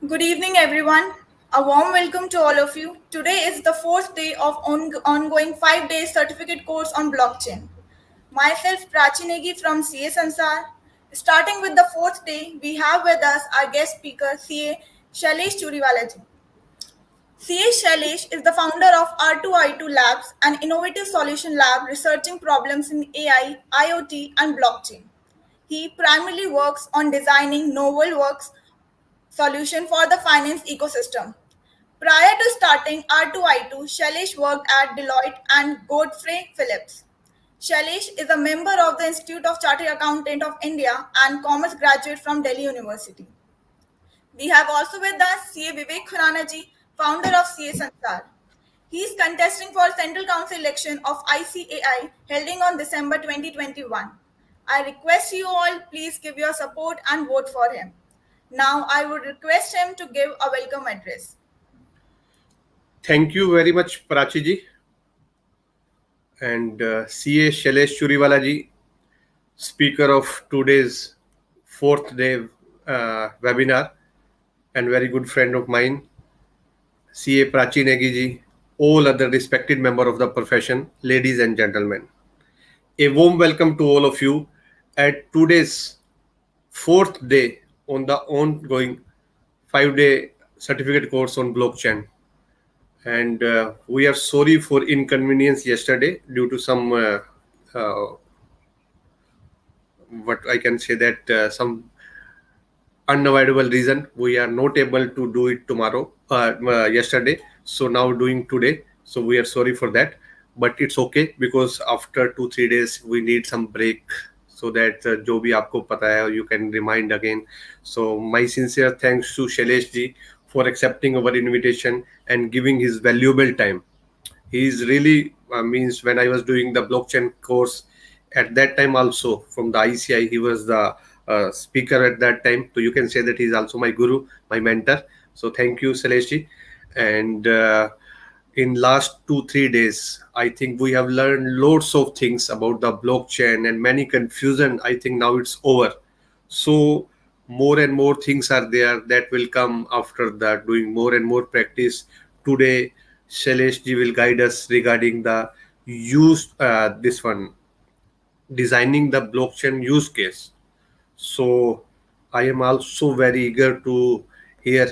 Good evening, everyone. A warm welcome to all of you. Today is the fourth day of ongoing 5 day certificate course on blockchain. Myself, Prachi Negi from CA Sansaar. Starting with the fourth day, we have with us our guest speaker, CA Shailesh Churiwala ji. CA Shailesh is the founder of R2I2 Labs, an innovative solution lab researching problems in AI, IoT, and blockchain. He primarily works on designing novel works solution for the finance ecosystem. Prior to starting R2I2, Shailesh worked at Deloitte and Godfrey Phillips. Shailesh is a member of the Institute of Chartered Accountant of India and commerce graduate from Delhi University. We have also with us CA Vivek Khurana ji, founder of CA Sansaar. He is contesting for Central Council election of ICAI holding on December 2021. I request you all please give your support and vote for him. Now I would request him to give a welcome address. Thank you very much, Prachi ji and CA Shailesh Churiwala ji, speaker of today's fourth day webinar, and very good friend of mine, CA Prachi Negi ji, all other respected member of the profession, ladies and gentlemen. A warm welcome to all of you at today's fourth day on the ongoing 5 day certificate course on blockchain. And we are sorry for inconvenience yesterday due to some uh, what I can say that some unavoidable reason we are not able to do it yesterday. So now doing today. So we are sorry for that, but it's okay because after 2-3 days we need some break so that जो भी आपको पता है you can remind again. So my sincere thanks to Shailesh ji for accepting our invitation and giving his valuable time. He is really means when I was doing the blockchain course at that time also from the ICI, he was the speaker at that time. So you can say that he's also my guru, my mentor. So thank you, Celesti. And in last 2-3 days, I think we have learned lots of things about the blockchain and many confusion. I think now it's over. So more and more things are there that will come after that. Doing more and more practice today, Shailesh ji will guide us regarding the use this one designing the blockchain use case. So I am also very eager to hear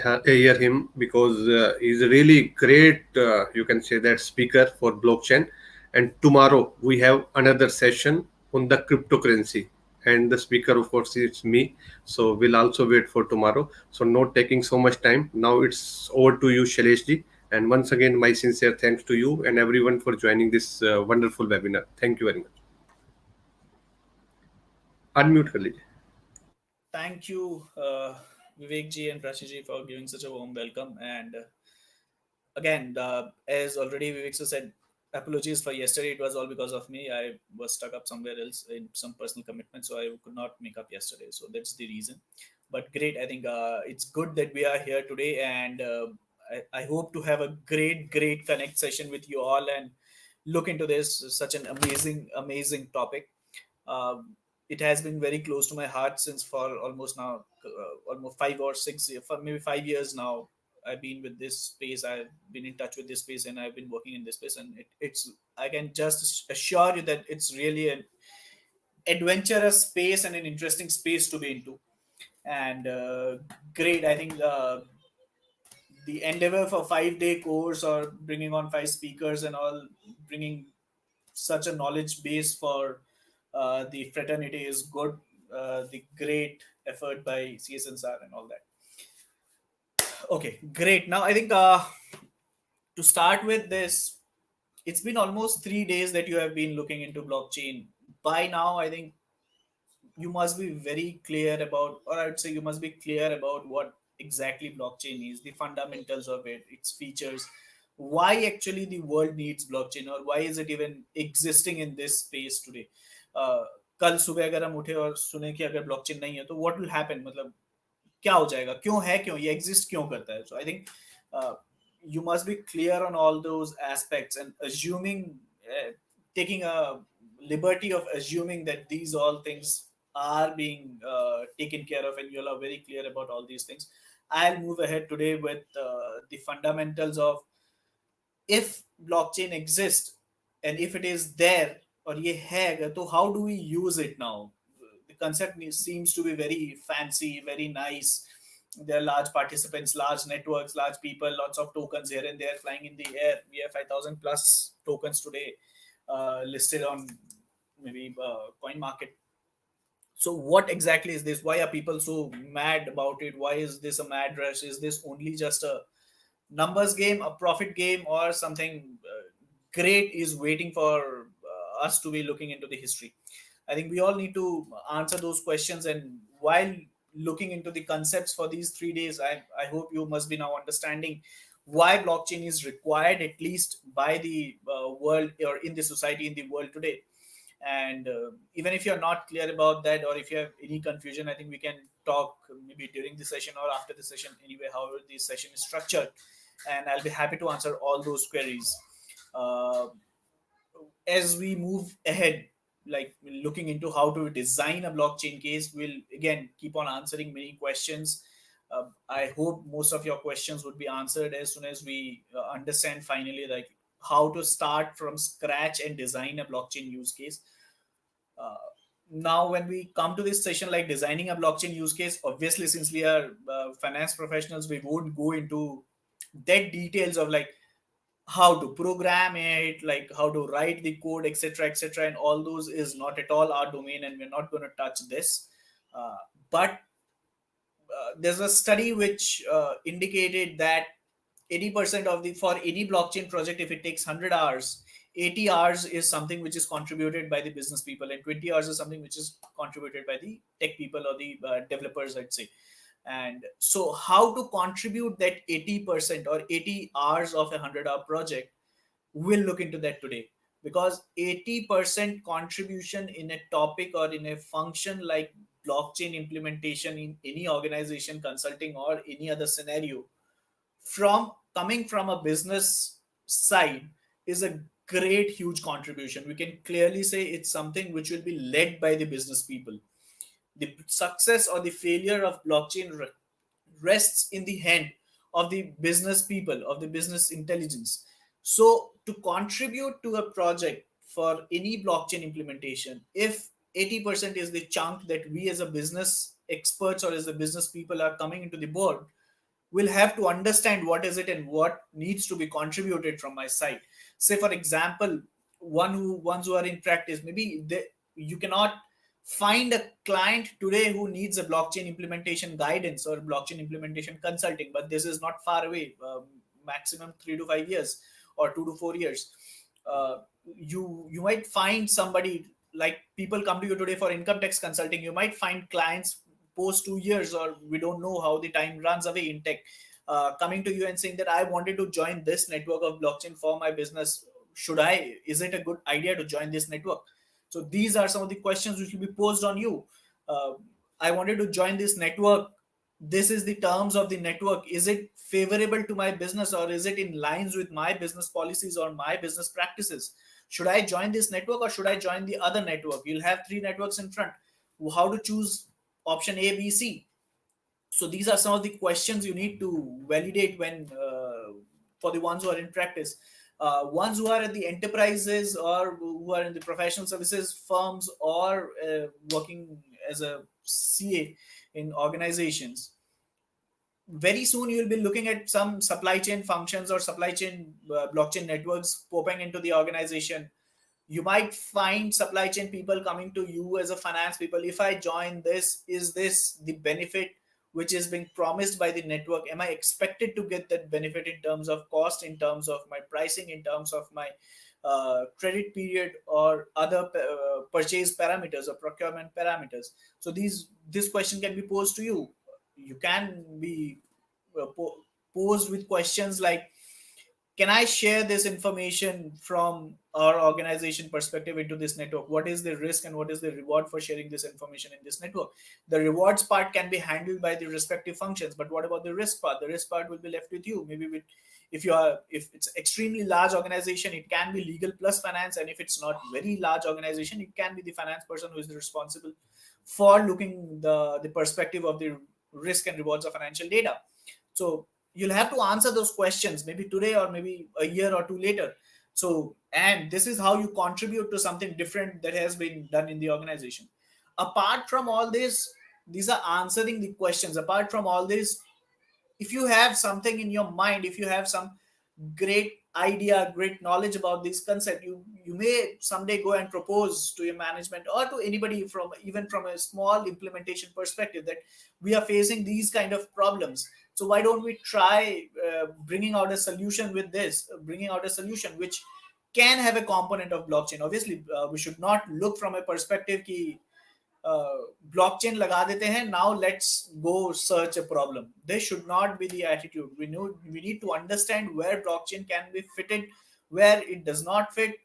him because he's a really great you can say that speaker for blockchain. And tomorrow we have another session on the cryptocurrency, and the speaker of course is me. So we'll also wait for tomorrow. So not taking so much time. Now it's over to you, Shailesh ji. And once again, my sincere thanks to you and everyone for joining this wonderful webinar. Thank you very much. Unmute कर लीजिए. Thank you, Vivek ji and Prachi ji, for giving such a warm welcome. And again, as already Vivek sir said, apologies for yesterday. It was all because of me. I was stuck up somewhere else in some personal commitment, so I could not make up yesterday. So that's the reason. But great. I think it's good that we are here today, and I hope to have a great connect session with you all and look into this such an amazing topic. It has been very close to my heart since for almost now almost 5 or 6 years, for maybe 5 years now. I've been with this space. I've been in touch with this space, and I've been working in this space. And it's I can just assure you that it's really an adventurous space and an interesting space to be into. And great. I think the endeavor for 5 day course or bringing on 5 speakers and all, bringing such a knowledge base for the fraternity is good. The great effort by CA Sansaar and all that. Okay, great. Now I think to start with this, it's been almost 3 days that you have been looking into blockchain. By now, I think you must be very clear about, or I would say you must be clear about what exactly blockchain is, the fundamentals of it, its features, why actually the world needs blockchain, or why is it even existing in this space today. uh, कल सुबह अगर हम उठे और सुने कि अगर blockchain नहीं है तो what will happen, मतलब क्या हो जाएगा, क्यों है, क्यों ये एग्जिस्ट क्यों करता है. So I think you must be clear on all those aspects and assuming taking a liberty of assuming that these all things are being taken care of, and you all are very clear about all these things. I'll move ahead today with the fundamentals of, if blockchain exists and if it is there or ye hai, so how do we use it now? The concept seems to be very fancy, very nice. There are large participants, large networks, large people, lots of tokens here and there flying in the air. We have 5,000 plus tokens today listed on maybe coin market. So what exactly is this? Why are people so mad about it? Why is this a mad rush? Is this only just a numbers game, a profit game, or something great is waiting for us to be looking into the history? I think we all need to answer those questions. And while looking into the concepts for these 3 days, I hope you must be now understanding why blockchain is required, at least by the world or in the society, in the world today. And even if you're not clear about that, or if you have any confusion, I think we can talk maybe during the session or after the session, anyway, however the session is structured, and I'll be happy to answer all those queries. uh, as we move ahead, like looking into how to design a blockchain case, we'll again keep on answering many questions. I hope most of your questions would be answered as soon as we understand finally, like how to start from scratch and design a blockchain use case. uh, Now when we come to this session, like designing a blockchain use case, obviously since we are finance professionals, we won't go into that details of like how to program it, like how to write the code, etc., etc., and all those is not at all our domain, and we're not going to touch this. But there's a study which indicated that 80% of the, for any blockchain project, if it takes 100 hours, 80 hours is something which is contributed by the business people, and 20 hours is something which is contributed by the tech people or the developers, I'd say. And so how to contribute that 80% or 80 hours of a 100-hour project, we'll look into that today. Because 80% contribution in a topic or in a function like blockchain implementation in any organization, consulting, or any other scenario, from coming from a business side, is a great huge contribution. We can clearly say it's something which will be led by the business people. The success or the failure of blockchain rests in the hand of the business people, of the business intelligence. So to contribute to a project for any blockchain implementation, if 80% is the chunk that we as a business experts or as a business people are coming into the board, will have to understand what is it and what needs to be contributed from my side. Say for example, ones who are in practice, maybe you cannot find a client today who needs a blockchain implementation guidance or blockchain implementation consulting, but this is not far away, maximum 3 to 5 years or 2 to 4 years. You might find somebody, like people come to you today for income tax consulting, you might find clients post 2 years, or we don't know how the time runs away in tech, coming to you and saying that I wanted to join this network of blockchain for my business. Is it a good idea to join this network? So these are some of the questions which will be posed on you. uh, I wanted to join this network. This is the terms of the network. Is it favorable to my business, or is it in lines with my business policies or my business practices? Should I join this network or should I join the other network? You'll have three networks in front. How to choose option A, B, C? So these are some of the questions you need to validate when for the ones who are in practice. Ones who are at the enterprises or who are in the professional services firms, or working as a CA in organizations, very soon you'll be looking at some supply chain functions or supply chain blockchain networks popping into the organization. You might find supply chain people coming to you as a finance people, if I join this, is this the benefit which is being promised by the network? Am I expected to get that benefit in terms of cost, in terms of my pricing, in terms of my credit period, or other purchase parameters or procurement parameters? So this question can be posed to you. You can be posed with questions like, can I share this information from our organization perspective into this network? What is the risk and what is the reward for sharing this information in this network? The rewards part can be handled by the respective functions, but what about the risk part? The risk part will be left with you. Maybe if it's extremely large organization, it can be legal plus finance, and if it's not very large organization, it can be the finance person who is responsible for looking the perspective of the risk and rewards of financial data. So you'll have to answer those questions maybe today or maybe a year or two later. So, and this is how you contribute to something different that has been done in the organization. Apart from all this, these are answering the questions. Apart from all this, if you have something in your mind, if you have some great idea, great knowledge about this concept, you may someday go and propose to your management or to anybody, from even from a small implementation perspective, that we are facing these kind of problems. So why don't we try bringing out a solution with this, bringing out a solution which can have a component of blockchain. Obviously, we should not look from a perspective ki blockchain लगा देते हैं, now let's go search a problem. This should not be the attitude. We need to understand where blockchain can be fitted, where it does not fit,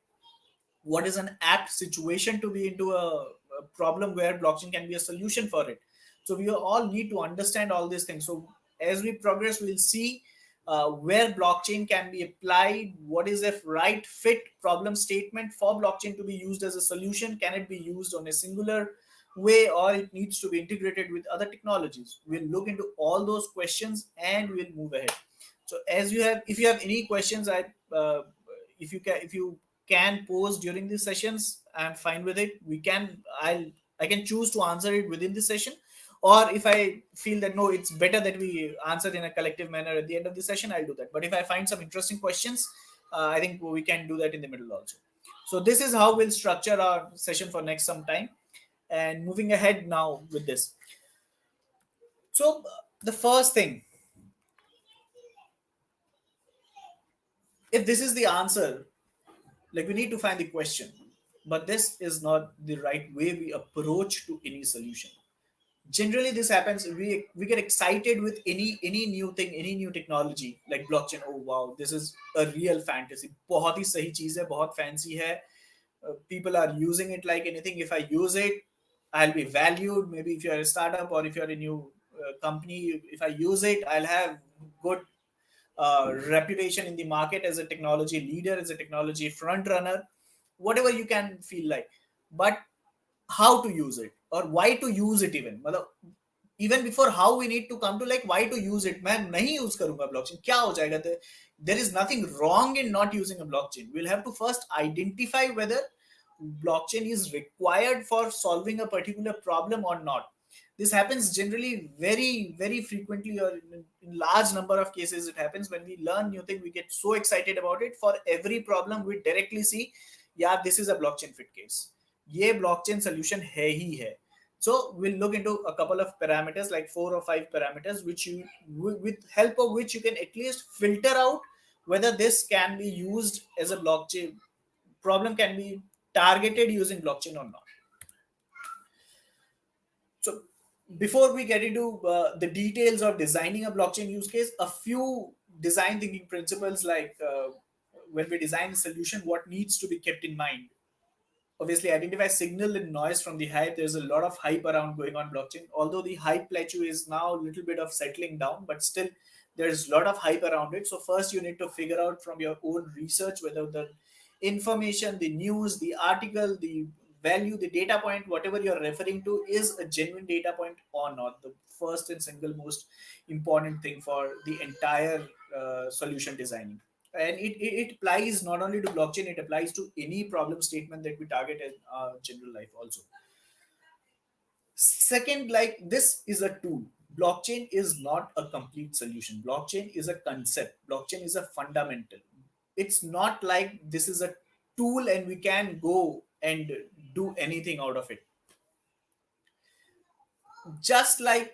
what is an apt situation to be into a problem where blockchain can be a solution for it. So we all need to understand all these things. So as we progress, we'll see where blockchain can be applied, what is a right fit problem statement for blockchain to be used as a solution, can it be used on a singular way or it needs to be integrated with other technologies. We'll look into all those questions and we'll move ahead. So as you have, if you have any questions, if you can pose during these sessions, I'm fine with it. I can choose to answer it within the session, or if I feel that no, it's better that we answer in a collective manner at the end of the session, I'll do that. But if I find some interesting questions, I think we can do that in the middle also. So this is how we'll structure our session for next some time. And moving ahead now with this. So the first thing, if this is the answer, like we need to find the question, but this is not the right way we approach to any solution. Generally this happens, we get excited with any new thing, any new technology like blockchain. Oh wow, this is a real fantasy, बहुत ही सही चीज है, बहुत fancy है. People are using it like anything. If I use it, I'll be valued. Maybe if you're a startup or if you're a new company, if I use it, I'll have good reputation in the market as a technology leader, as a technology front runner, whatever you can feel like. But how to use it or why to use it, even मतलब even before how, we need to come to like why to use it. मैं नहीं use करूंगा blockchain, क्या हो जाएगा? There is nothing wrong in not using a blockchain. We'll have to first identify whether blockchain is required for solving a particular problem or not. This happens generally very frequently, or in large number of cases it happens. When we learn new thing, we get so excited about it. For every problem we directly see, yeah, this is a blockchain fit case, ये blockchain solution है ही है. So we'll look into a couple of parameters, like 4 or 5 parameters, which you, with help of which you can at least filter out whether this can be used as a blockchain problem, can be targeted using blockchain or not. So before we get into the details of designing a blockchain use case, a few design thinking principles, like when we design a solution, what needs to be kept in mind. Obviously, identify signal and noise from the hype. There's a lot of hype around going on blockchain, although the hype plateau is now a little bit of settling down, but still there's a lot of hype around it. So first you need to figure out from your own research whether the information, the news, the article, the value, the data point, whatever you're referring to is a genuine data point or not. The first and single most important thing for the entire solution designing. And it applies not only to blockchain, it applies to any problem statement that we target in general life also. Second, like, this is a tool. Blockchain is not a complete solution. Blockchain is a concept. Blockchain is a fundamental. It's not like this is a tool and we can go and do anything out of it. Just like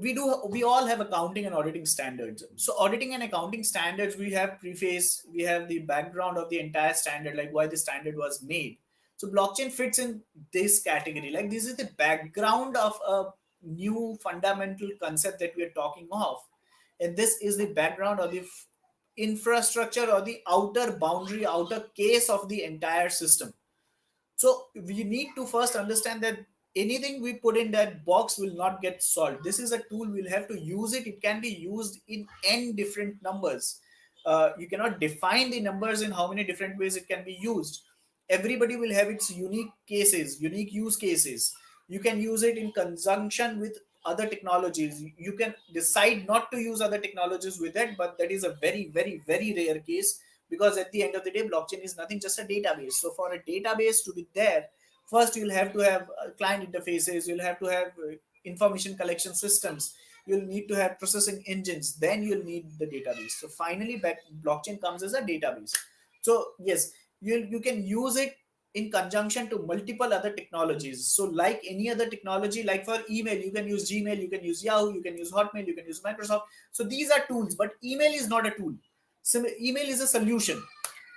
we all have accounting and auditing standards. So auditing and accounting standards, we have preface, we have the background of the entire standard, like why the standard was made. So blockchain fits in this category, like this is the background of a new fundamental concept that we are talking of, and this is the background of the infrastructure or the outer boundary, outer case of the entire system. So we need to first understand that anything we put in that box will not get solved. This is a tool, we'll have to use it. It can be used in n different numbers. You cannot define the numbers in how many different ways it can be used. Everybody will have its unique cases, unique use cases. You can use it in conjunction with other technologies. You can decide not to use other technologies with it, but that is a very, very, very rare case, because at the end of the day, blockchain is nothing just a database. So for a database to be there, first you'll have to have client interfaces, you'll have to have information collection systems, you'll need to have processing engines, then you'll need the database. So finally, blockchain comes as a database. So yes, you can use it in conjunction to multiple other technologies. So like any other technology, like for email, you can use Gmail, you can use Yahoo, you can use Hotmail, you can use Microsoft. So these are tools, but email is not a tool. So email is a solution.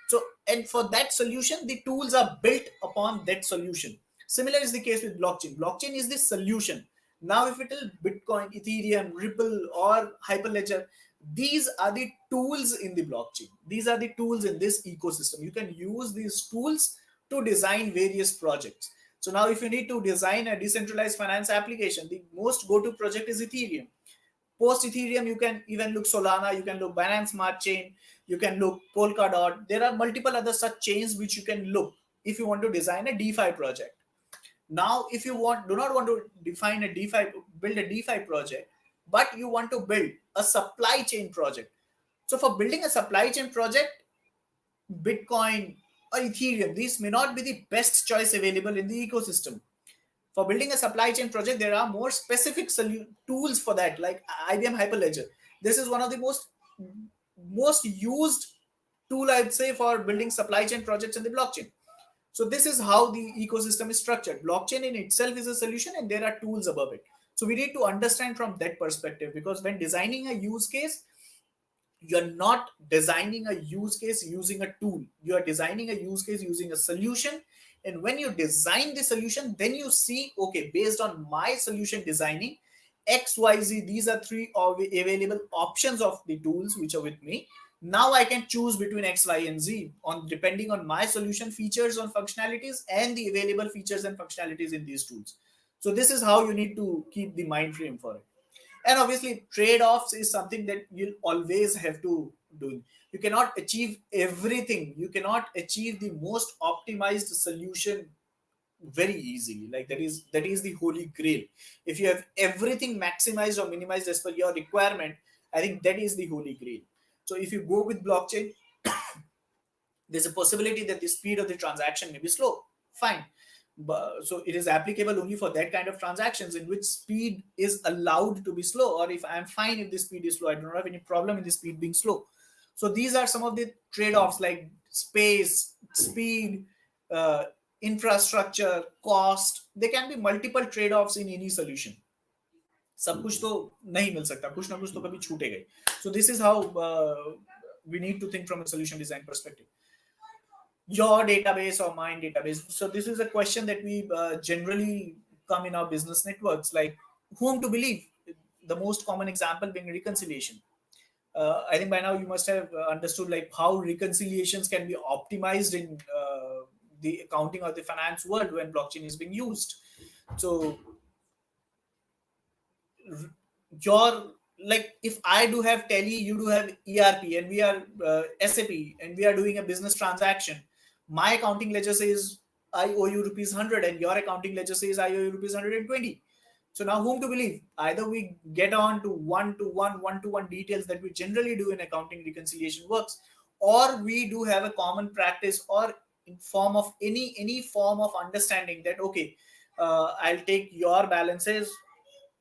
So, and for that solution, the tools are built upon that solution. Similar is the case with blockchain. Blockchain is the solution. Now, if it is Bitcoin, Ethereum, Ripple, or Hyperledger, these are the tools in the blockchain. These are the tools in this ecosystem. You can use these tools to design various projects. So now, if you need to design a decentralized finance application, the most go-to project is Ethereum. Post Ethereum, you can even look Solana, you can look Binance Smart Chain, you can look Polkadot. There are multiple other such chains which you can look if you want to design a DeFi project. Now, if you do not want to define a DeFi, build a DeFi project, but you want to build a supply chain project. So for building a supply chain project, Bitcoin or Ethereum, these may not be the best choice available in the ecosystem. For building a supply chain project, there are more specific tools for that, like IBM Hyperledger. This is one of the most used tool, I'd say, for building supply chain projects in the blockchain. So this is how the ecosystem is structured. Blockchain in itself is a solution, and there are tools above it. So we need to understand from that perspective, because when designing a use case, you're not designing a use case using a tool. You are designing a use case using a solution. And when you design the solution, then you see, okay, based on my solution designing XYZ, these are three available options of the tools which are with me. Now I can choose between X, Y, and Z on depending on my solution features on functionalities and the available features and functionalities in these tools. So this is how you need to keep the mind frame for it. And obviously, trade-offs is something that you'll always have to do. You cannot achieve everything. You cannot achieve the most optimized solution very easily. Like that is the holy grail. If you have everything maximized or minimized as per your requirement, I think that is the holy grail. So if you go with blockchain, there's a possibility that the speed of the transaction may be slow. Fine. But, so it is applicable only for that kind of transactions in which speed is allowed to be slow. Or if I'm fine if the speed is slow, I don't have any problem in the speed being slow. So these are some of the trade-offs, like space, speed, uh, infrastructure, cost. There can be multiple trade-offs in any solution. सब कुछ तो नहीं मिल सकता, कुछ ना कुछ तो कभी छूटेगा ही. So this is how we need to think from a solution design perspective. Your database or mine database. So this is a question that we generally come in our business networks, like whom to believe. The most common example being reconciliation. I think by now you must have understood like how reconciliations can be optimized in the accounting or the finance world when blockchain is being used. So your, like if I do have Tele, you do have ERP, and we are SAP, and we are doing a business transaction. My accounting ledger says I owe you rupees 100, and your accounting ledger says I owe you rupees 120. So now whom to believe? Either we get on to one-to-one details that we generally do in accounting reconciliation works, or we do have a common practice or in form of any form of understanding that okay, I'll take your balances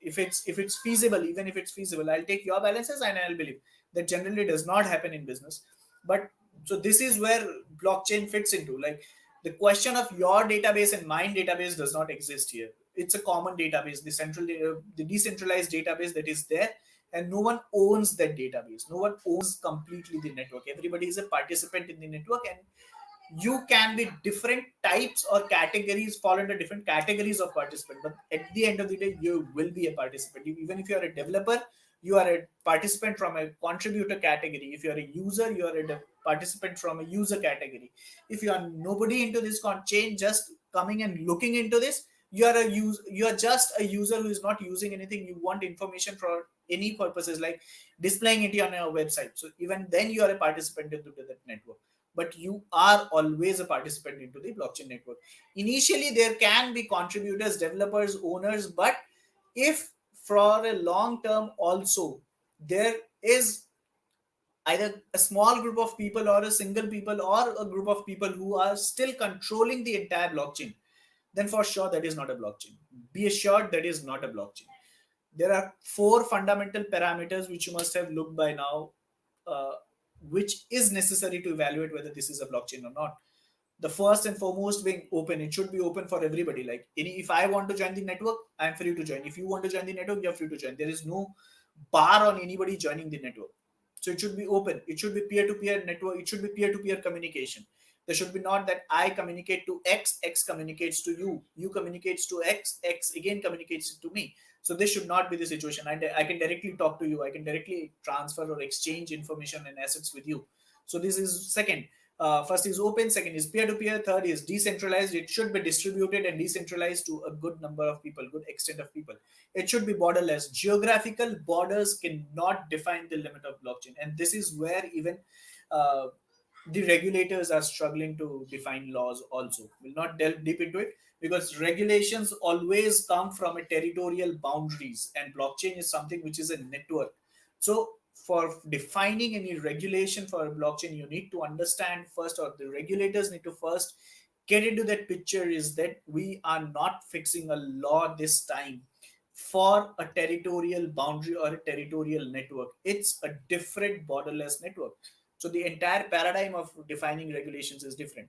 if it's feasible. Even if it's feasible, I'll take your balances and I'll believe. That generally does not happen in business. But so this is where blockchain fits into, like the question of your database and mine database does not exist here. It's a common database, the decentralized database that is there, and no one owns that database. No one owns completely the network. Everybody is a participant in the network, and you can be different types or categories, fall under different categories of participant, but at the end of the day you will be a participant. Even if you are a developer, you are a participant from a contributor category. If you are a user, you are a participant from a user category. If you are nobody into this chain, just coming and looking into this, you are just a user who is not using anything. You want information for any purposes, like displaying it on your website. So even then you are a participant into that network. but you are always a participant into the blockchain network. Initially, there can be contributors, developers, owners, but if for a long term also there is either a small group of people or a single people or a group of people who are still controlling the entire blockchain, then for sure that is not a blockchain. Be assured that is not a blockchain. There are four fundamental parameters which you must have looked by now, uh, which is necessary to evaluate whether this is a blockchain or not. The first and foremost being open. It should be open for everybody. Like if I want to join the network, I'm free to join. If you want to join the network, you're free to join. There is no bar on anybody joining the network. So it should be open. It should be peer-to-peer network. It should be peer-to-peer communication. There should be not that I communicate to X, X communicates to you communicates to X, X again communicates to me. So this should not be the situation. I can directly talk to you. I can directly transfer or exchange information and assets with you. So this is second. First is open, second is peer-to-peer, third is decentralized. It should be distributed and decentralized to a good number of people, good extent of people. It should be borderless. Geographical borders cannot define the limit of blockchain, and this is where even uh, the regulators are struggling to define laws also. We'll not delve deep into it because regulations always come from a territorial boundaries, and blockchain is something which is a network. So for defining any regulation for a blockchain, you need to understand first, or the regulators need to first get into that picture, is that we are not fixing a law this time for a territorial boundary or a territorial network. It's a different borderless network. So the entire paradigm of defining regulations is different.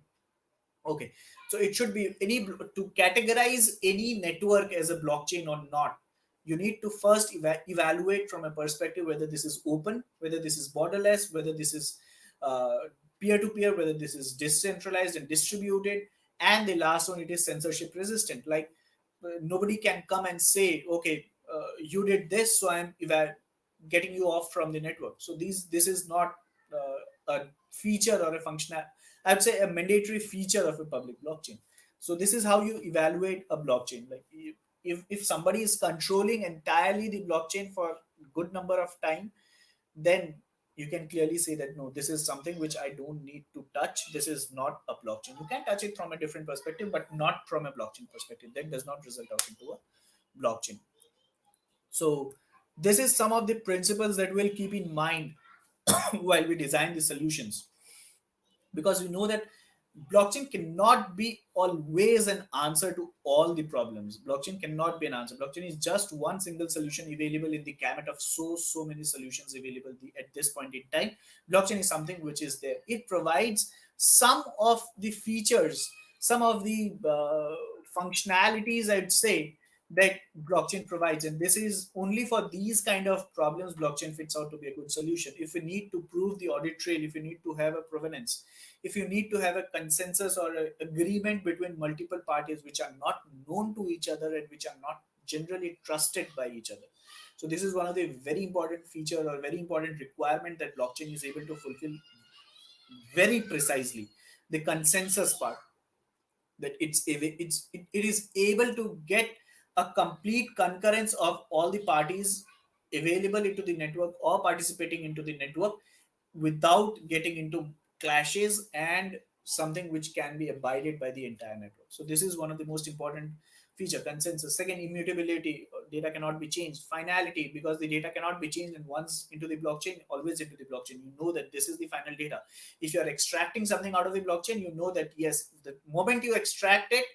Okay, so it should be any to categorize any network as a blockchain or not. You need to first evaluate from a perspective whether this is open, whether this is borderless, whether this is peer to peer, whether this is decentralized and distributed, and the last one, it is censorship resistant. Like nobody can come and say, okay, you did this, so I'm getting you off from the network. So this is not a feature or a functional, I'd say a mandatory feature of a public blockchain. So this is how you evaluate a blockchain. Like if somebody is controlling entirely the blockchain for a good number of time, then you can clearly say that no, this is something which I don't need to touch. This is not a blockchain. You can touch it from a different perspective, but not from a blockchain perspective. That does not result out into a blockchain. So this is some of the principles that we'll keep in mind while we design the solutions, because we know that blockchain cannot be always an answer to all the problems. Blockchain cannot be an answer. Blockchain is just one single solution available in the gamut of so many solutions available at this point in time. Blockchain is something which is there. It provides some of the features, some of the functionalities, I'd say, that blockchain provides, and this is only for these kind of problems blockchain fits out to be a good solution. If we need to prove the audit trail, if you need to have a provenance, if you need to have a consensus or an agreement between multiple parties which are not known to each other and which are not generally trusted by each other. So this is one of the very important feature or very important requirement that blockchain is able to fulfill very precisely, the consensus part, that it is able to get a complete concurrence of all the parties available into the network or participating into the network without getting into clashes, and something which can be abided by the entire network. So this is one of the most important feature. Consensus. Second, immutability. Data cannot be changed. Finality, because the data cannot be changed, and once into the blockchain, always into the blockchain. You know that this is the final data. If you are extracting something out of the blockchain, you know that yes, the moment you extract it,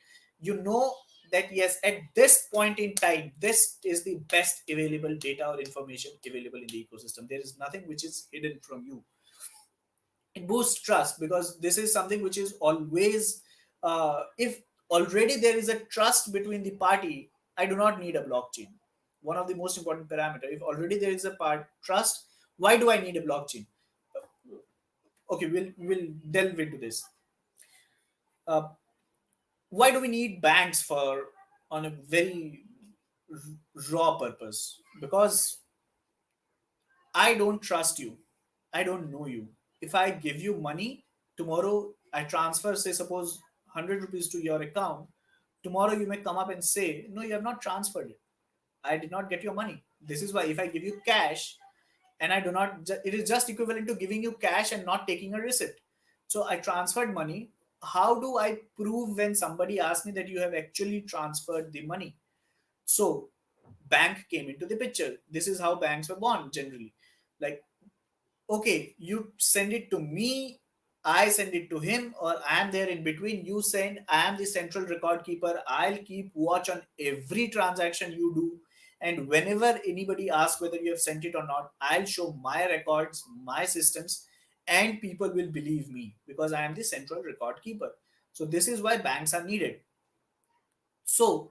you know that yes, at this point in time, this is the best available data or information available in the ecosystem. There is nothing which is hidden from you. It boosts trust, because this is something which is always, if already there is a trust between the party, I do not need a blockchain. One of the most important parameter, if already there is a part trust, why do I need a blockchain? Okay, we'll delve into this. uh, why do we need banks for, on a very raw purpose? Because I don't trust you. I don't know you. If I give you money, tomorrow I transfer, say, suppose 100 rupees to your account. Tomorrow you may come up and say, no, you have not transferred it. I did not get your money. This is why if I give you cash and I do not, it is just equivalent to giving you cash and not taking a receipt. So I transferred money. How do I prove when somebody asks me that you have actually transferred the money? So bank came into the picture. This is how banks were born generally. Like, okay, you send it to me, I send it to him, or I am there in between. You send, I am the central record keeper. I'll keep watch on every transaction you do. And whenever anybody asks whether you have sent it or not, I'll show my records, my systems, and people will believe me because I am the central record keeper. So, this is why banks are needed. So,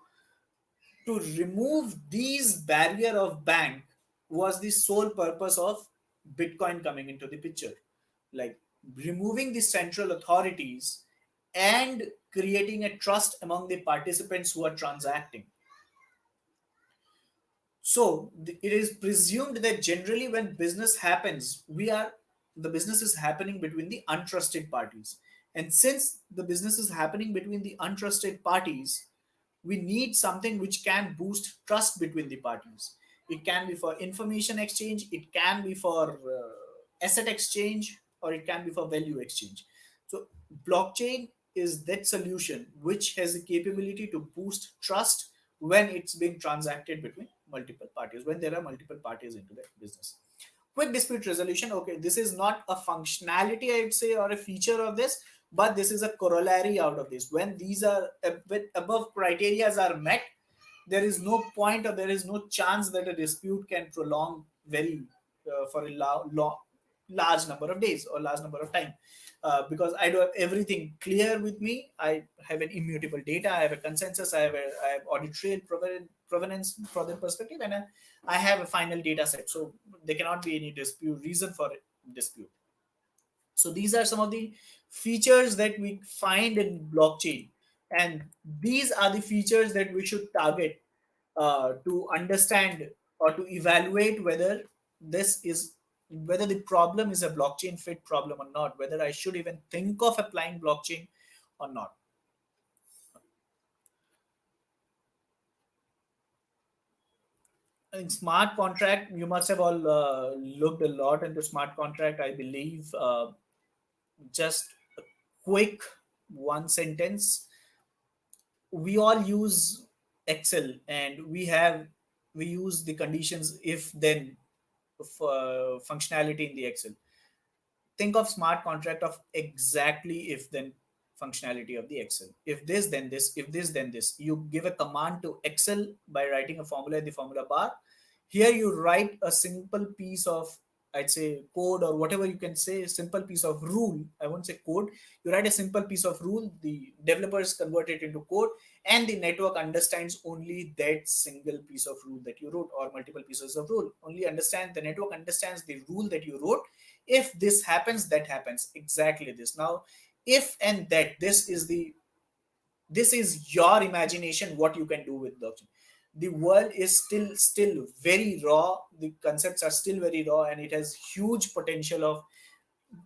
to remove these barrier of bank was the sole purpose of Bitcoin coming into the picture, like removing the central authorities and creating a trust among the participants who are transacting. So it is presumed that generally when business happens, the business is happening between the untrusted parties. And since the business is happening between the untrusted parties, we need something which can boost trust between the parties. It can be for information exchange, it can be for asset exchange, or it can be for value exchange. So blockchain is that solution which has the capability to boost trust when it's being transacted between multiple parties, when there are multiple parties into that business. Quick dispute resolution, okay, this is not a functionality, I would say, or a feature of this, but this is a corollary out of this. When these are when above criterias are met, there is no point, or there is no chance that a dispute can prolong very for a large number of days or large number of time, because I do have everything clear with me. I have an immutable data, I have a consensus, I have audit trail provenance for the perspective, and I have a final data set. So there cannot be any dispute reason for dispute. So these are some of the features that we find in blockchain, and these are the features that we should target to understand or to evaluate whether the problem is a blockchain fit problem or not, whether I should even think of applying blockchain or not. In smart contract, you must have all looked a lot into smart contract, I believe. Just a quick one sentence: we all use Excel, and we use the conditions if then functionality in the Excel. Think of smart contract of exactly if then functionality of the Excel. If this then this, if this then this, you give a command to Excel by writing a formula in the formula bar. Here you write a simple piece of, I'd say, code, or whatever you can say, a simple piece of rule. I won't say code. You write a simple piece of rule, the developers convert it into code, and the network understands only that single piece of rule that you wrote, or multiple pieces of rule. Only understand, the network understands the rule that you wrote. If this happens, that happens, exactly this. Now, if and that, this is your imagination, what you can do with blockchain. The world is still very raw, the concepts are still very raw, and it has huge potential of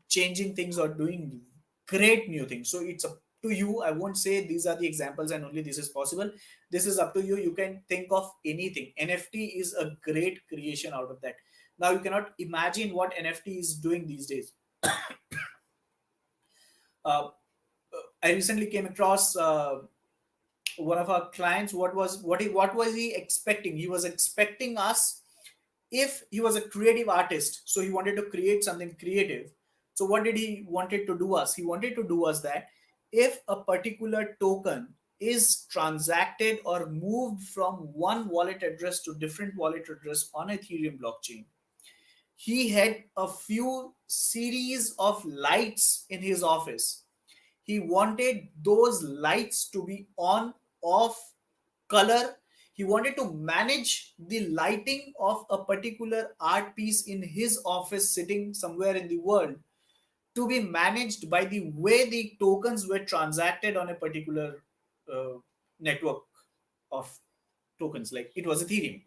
changing things or doing great new things. So it's up to you. I won't say these are the examples and only this is possible. This is up to you. You can think of anything. NFT is a great creation out of that. Now you cannot imagine what NFT is doing these days. uh, I recently came across one of our clients. What was he expecting? He was expecting us, if he was a creative artist, so he wanted to create something creative. So what did he wanted to do us? He wanted to do us that if a particular token is transacted or moved from one wallet address to different wallet address on Ethereum blockchain, he had a few series of lights in his office. He wanted those lights to be on, off, color. He wanted to manage the lighting of a particular art piece in his office sitting somewhere in the world to be managed by the way the tokens were transacted on a particular uh, network of tokens, like it was Ethereum.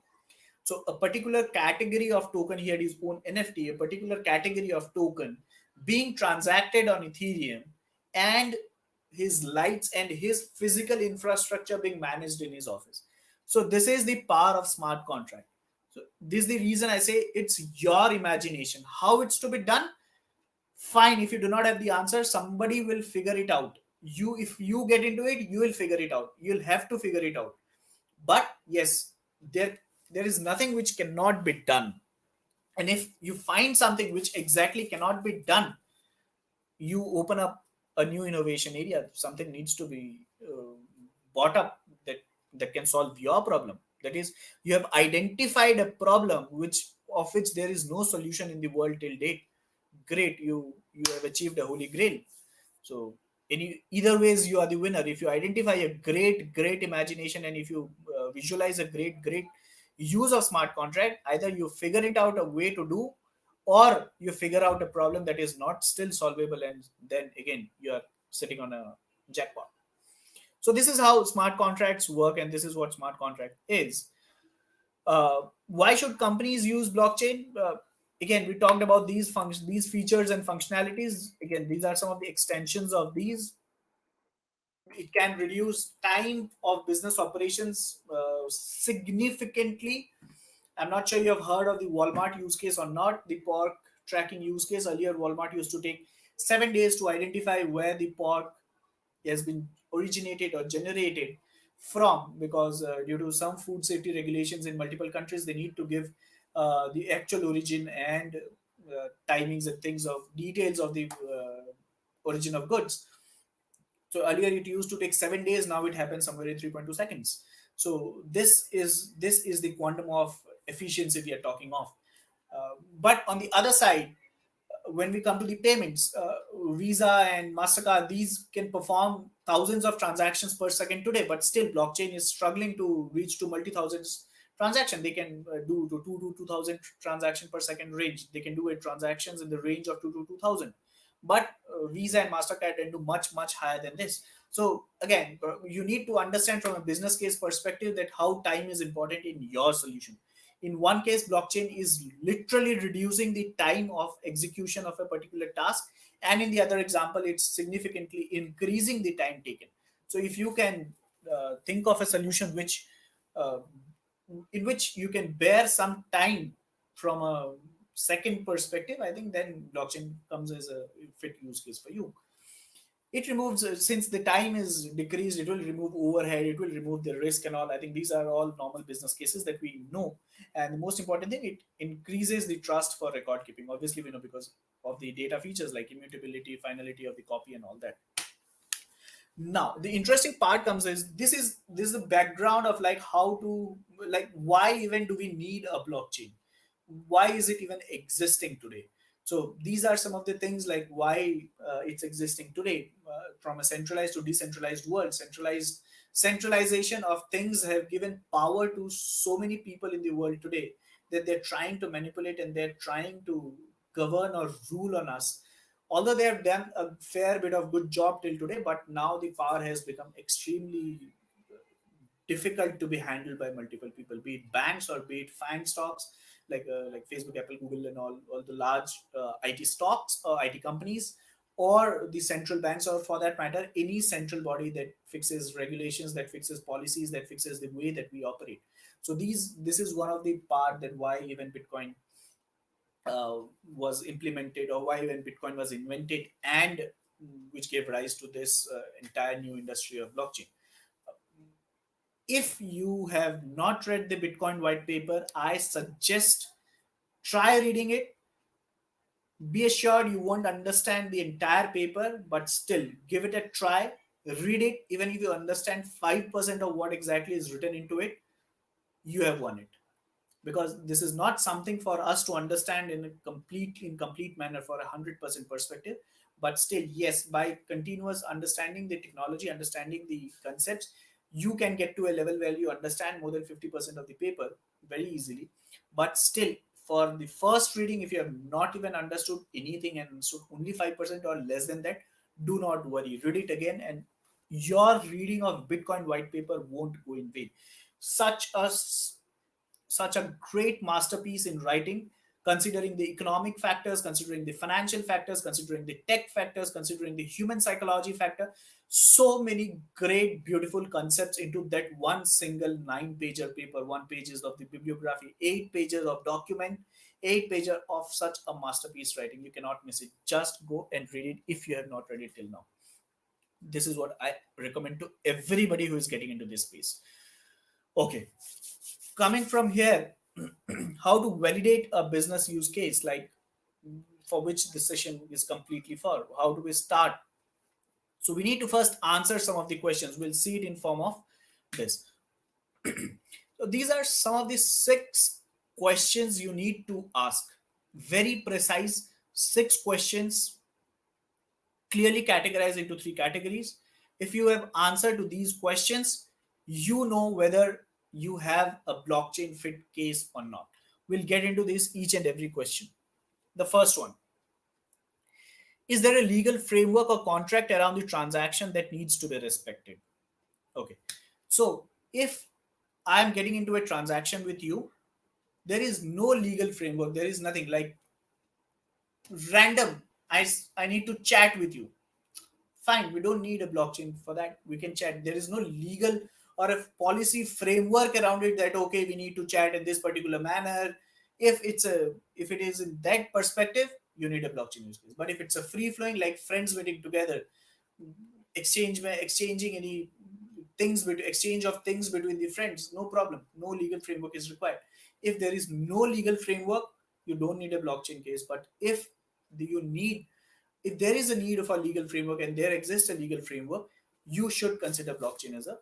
So a particular category of token, he had his own NFT, a particular category of token being transacted on Ethereum, and his lights and his physical infrastructure being managed in his office. So this is the power of smart contract. So this is the reason I say it's your imagination. How it's to be done? Fine, if you do not have the answer, somebody will figure it out. You, if you get into it, you will figure it out. You'll have to figure it out. But yes, there is nothing which cannot be done. And if you find something which exactly cannot be done, you open up a new innovation area. Something needs to be bought up that can solve your problem. That is, you have identified a problem which there is no solution in the world till date. Great, you have achieved a holy grail. So either ways, you are the winner. If you identify a great imagination, and if you visualize a great use of smart contract, either you figure it out a way to do, or you figure out a problem that is not still solvable, and then again you are sitting on a jackpot. So this is how smart contracts work, and this is what smart contract is. Why should companies use blockchain? Again, we talked about these features and functionalities. Again, these are some of the extensions of these. It can reduce time of business operations significantly. I'm not sure you have heard of the Walmart use case or not. The pork tracking use case. Earlier, Walmart used to take 7 days to identify where the pork has been originated or generated from, because due to some food safety regulations in multiple countries, they need to give the actual origin and timings and things of details of the origin of goods. So earlier it used to take 7 days. Now it happens somewhere in 3.2 seconds. So this is the quantum of efficiency we are talking of. But on the other side, when we come to the payments, Visa and Mastercard, these can perform thousands of transactions per second today, but still blockchain is struggling to reach to multi-thousands transaction. They can do to 2,000 transaction per second range. They can do it transactions in the range of 2,000, but Visa and Mastercard can do much higher than this. So again, you need to understand from a business case perspective that how time is important in your solution. In one case, blockchain is literally reducing the time of execution of a particular task, and in the other example, it's significantly increasing the time taken. So if you can think of a solution uh, in which you can bear some time from a second perspective, I think then blockchain comes as a fit use case for you. It removes, since the time is decreased, it will remove overhead, it will remove the risk and all. I think these are all normal business cases that we know. And the most important thing, it increases the trust for record keeping. Obviously, we know because of the data features like immutability, finality of the copy, and all that. Now the interesting part comes is this is the background of like how to, like, why even do we need a blockchain? Why is it even existing today? So these are some of the things, like why it's existing today. From a centralized to decentralized world, centralization of things have given power to so many people in the world today that they're trying to manipulate and they're trying to govern or rule on us. Although they have done a fair bit of good job till today, but now the power has become extremely difficult to be handled by multiple people, be it banks or be it FANG stocks, like Facebook, Apple, Google, and all the large IT stocks or IT companies, or the central banks, or for that matter, any central body that fixes regulations, that fixes policies, that fixes the way that we operate. So this is one of the part that why even Bitcoin was implemented, or why even Bitcoin was invented, and which gave rise to this entire new industry of blockchain. If you have not read the Bitcoin white paper, I suggest try reading it. Be assured you won't understand the entire paper, but still give it a try. Read it. Even if you understand 5% of what exactly is written into it, you have won it. Because this is not something for us to understand in a complete manner for 100% perspective. But still, yes, by continuous understanding the technology, understanding the concepts, you can get to a level where you understand more than 50% of the paper very easily. But still, for the first reading, if you have not even understood anything and understood only 5% or less than that, do not worry, read it again, and your reading of Bitcoin white paper won't go in vain. Such a such a great masterpiece in writing. considering the economic factors, considering the financial factors, considering the tech factors, considering the human psychology factor. So many great, beautiful concepts into that one single 9-pager paper. 1 pages of the bibliography, 8 pages of document, 8 pages of such a masterpiece writing. You cannot miss it. Just go and read it if you have not read it till now. This is what I recommend to everybody who is getting into this space. Okay, coming from here, how to validate a business use case, like for which this session is completely for. How do we start? So we need to first answer some of the questions. We'll see it in form of this. So these are some of the 6 questions you need to ask. Very precise 6 questions, clearly categorized into 3 categories. If you have answer to these questions, you know whether you have a blockchain fit case or not. We'll get into this each and every question. The first one: is there a legal framework or contract around the transaction that needs to be respected? Okay. So if I'm getting into a transaction with you, there is no legal framework. There is nothing like random. I need to chat with you. Fine, we don't need a blockchain for that. We can chat. There is no legal or a policy framework around it that okay, we need to chat in this particular manner. If it is in that perspective, you need a blockchain use case. But if it's a free flowing, like friends meeting together, exchanging any things, exchange of things between the friends, no problem. No legal framework is required. If there is no legal framework, you don't need a blockchain case. But you need if there is a need of a legal framework and there exists a legal framework, you should consider blockchain as a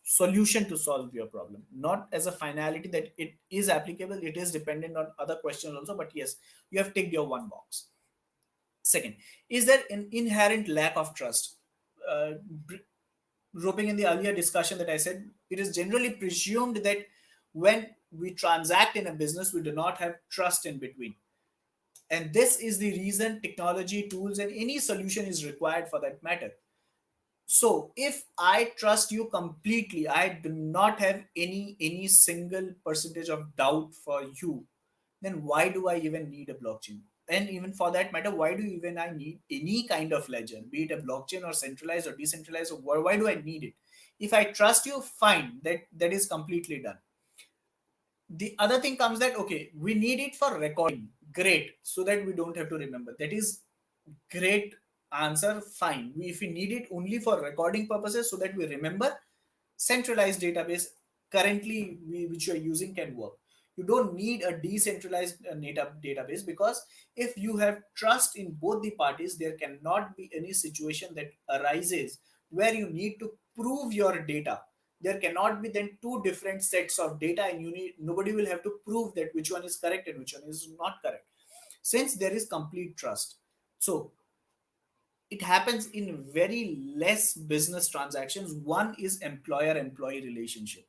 solution to solve your problem, not as a finality that it is applicable. It is dependent on other questions also, but yes, you have ticked your one box. Second, is there an inherent lack of trust? uh, Roping in the earlier discussion that I said, it is generally presumed that when we transact in a business, we do not have trust in between. And this is the reason technology, tools, and any solution is required for that matter. So if I trust you completely, I do not have any single percentage of doubt for you, then why do I even need a blockchain? And even for that matter, why do even I need any kind of ledger, be it a blockchain or centralized or decentralized, or why do I need it? If I trust you, fine, that is completely done. The other thing comes that okay, we need it for recording, great, so that we don't have to remember. That is great answer, fine. If we need it only for recording purposes so that we remember, centralized database currently which you are using can work. You don't need a decentralized database, because if you have trust in both the parties, there cannot be any situation that arises where you need to prove your data. There cannot be then 2 different sets of data, and nobody will have to prove that which one is correct and which one is not correct, since there is complete trust. So it happens in very less business transactions. One is employer employee relationship.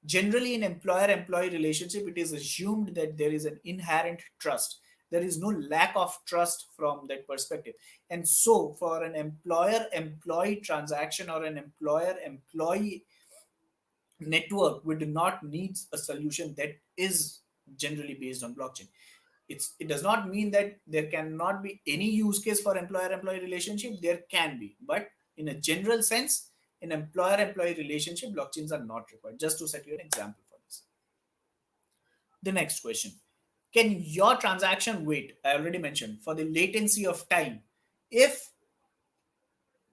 Generally in employer employee relationship, it is assumed that there is an inherent trust. There is no lack of trust from that perspective. And so for an employer employee transaction or an employer employee network, we do not need a solution that is generally based on blockchain. It does not mean that there cannot be any use case for employer employee relationship. There can be, but in a general sense, in employer employee relationship, blockchains are not required. Just to set you an example for this. The next question: can your transaction wait? I already mentioned for the latency of time. If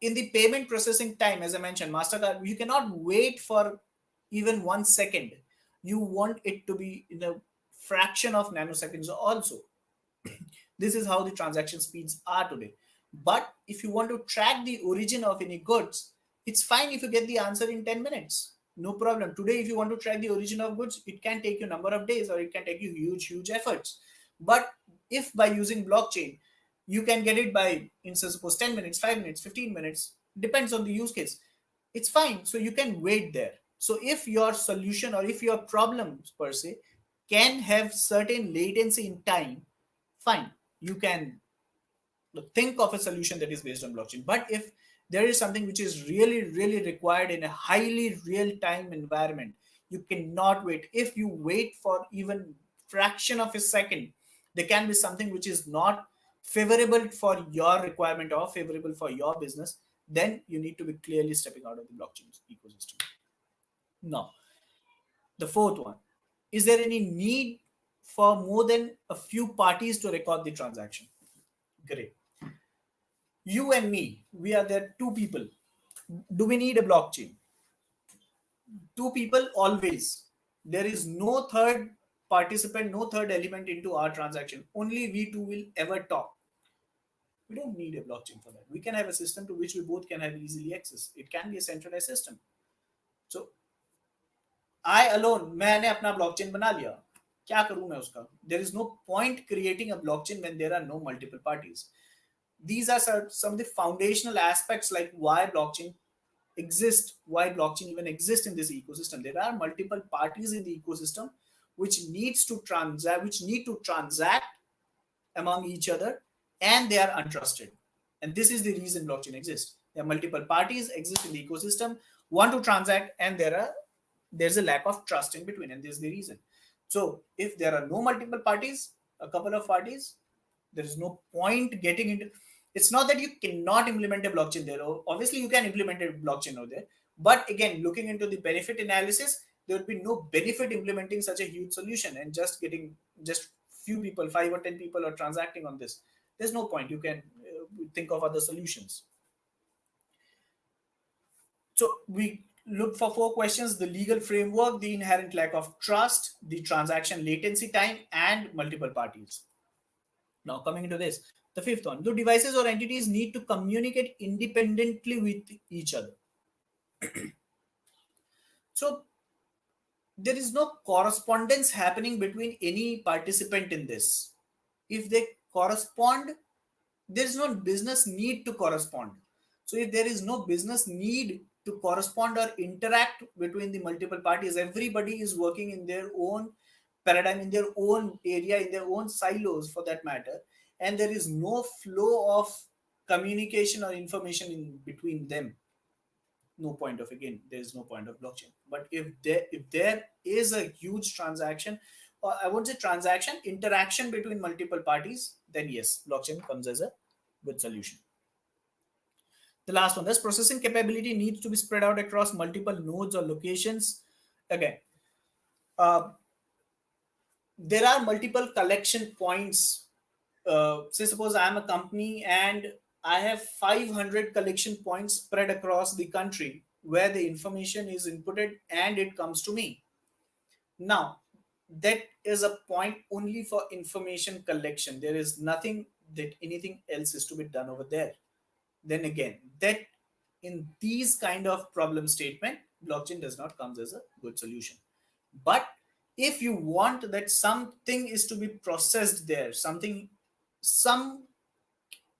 in the payment processing time, as I mentioned, Mastercard, you cannot wait for even 1 second. You want it to be in a fraction of nanoseconds also. This is how the transaction speeds are today. But if you want to track the origin of any goods, it's fine if you get the answer in 10 minutes. No problem. Today, if you want to track the origin of goods, it can take you a number of days, or it can take you huge efforts. But if by using blockchain, you can get it by, in suppose 10 minutes, 5 minutes, 15 minutes, depends on the use case. It's fine. So you can wait there. So if your solution or if your problems per se can have certain latency in time, fine, you can think of a solution that is based on blockchain. But if there is something which is really required in a highly real time environment, you cannot wait. If you wait for even fraction of a second, There can be something which is not favorable for your requirement or favorable for your business. Then you need to be clearly stepping out of the blockchain ecosystem. Now, the fourth one, is there any need for more than a few parties to record the transaction? Great. You and me, we are there, two people. Do we need a blockchain? Two people always. There is no third participant, no third element into our transaction. Only we two will ever talk. We don't need a blockchain for that. We can have a system to which we both can have easily access. It can be a centralized system. So I alone, मैंने अपना blockchain बना लिया, क्या करूं मैं उसका? There is no point creating a blockchain when there are no multiple parties. These are some of the foundational aspects, like why blockchain exist, why blockchain even exists in this ecosystem. There are multiple parties in the ecosystem which need to transact among each other, and they are untrusted. And this is the reason blockchain exists. There are multiple parties exist in the ecosystem, want to transact, and there's a lack of trust in between, and this is the reason. So if there are no multiple parties, a couple of parties, there is no point getting into. It's not that you cannot implement a blockchain there. Obviously you can implement a blockchain over there, but again, looking into the benefit analysis, there would be no benefit implementing such a huge solution and just getting just few people, 5 or 10 people are transacting on this. There's no point. You can think of other solutions. So we look for 4 questions: the legal framework, the inherent lack of trust, the transaction latency time, and multiple parties. Now, coming into this, the fifth one: do devices or entities need to communicate independently with each other? So there is no correspondence happening between any participant in this. If they correspond, there is no business need to correspond. So if there is no business need to correspond or interact between the multiple parties, everybody is working in their own paradigm, in their own area, in their own silos for that matter, and there is no flow of communication or information in between them. No point of, again, there is no point of blockchain. But if there is a huge transaction, or I won't say transaction, interaction between multiple parties, then yes, blockchain comes as a good solution. The last one, this processing capability needs to be spread out across multiple nodes or locations. Again, uh, there are multiple collection points. Say suppose I am a company and I have 500 collection points spread across the country where the information is inputted and it comes to me. Now, that is a point only for information collection. There is nothing that anything else is to be done over there. Then again, that in these kind of problem statement, blockchain does not come as a good solution. But if you want that something is to be processed there, some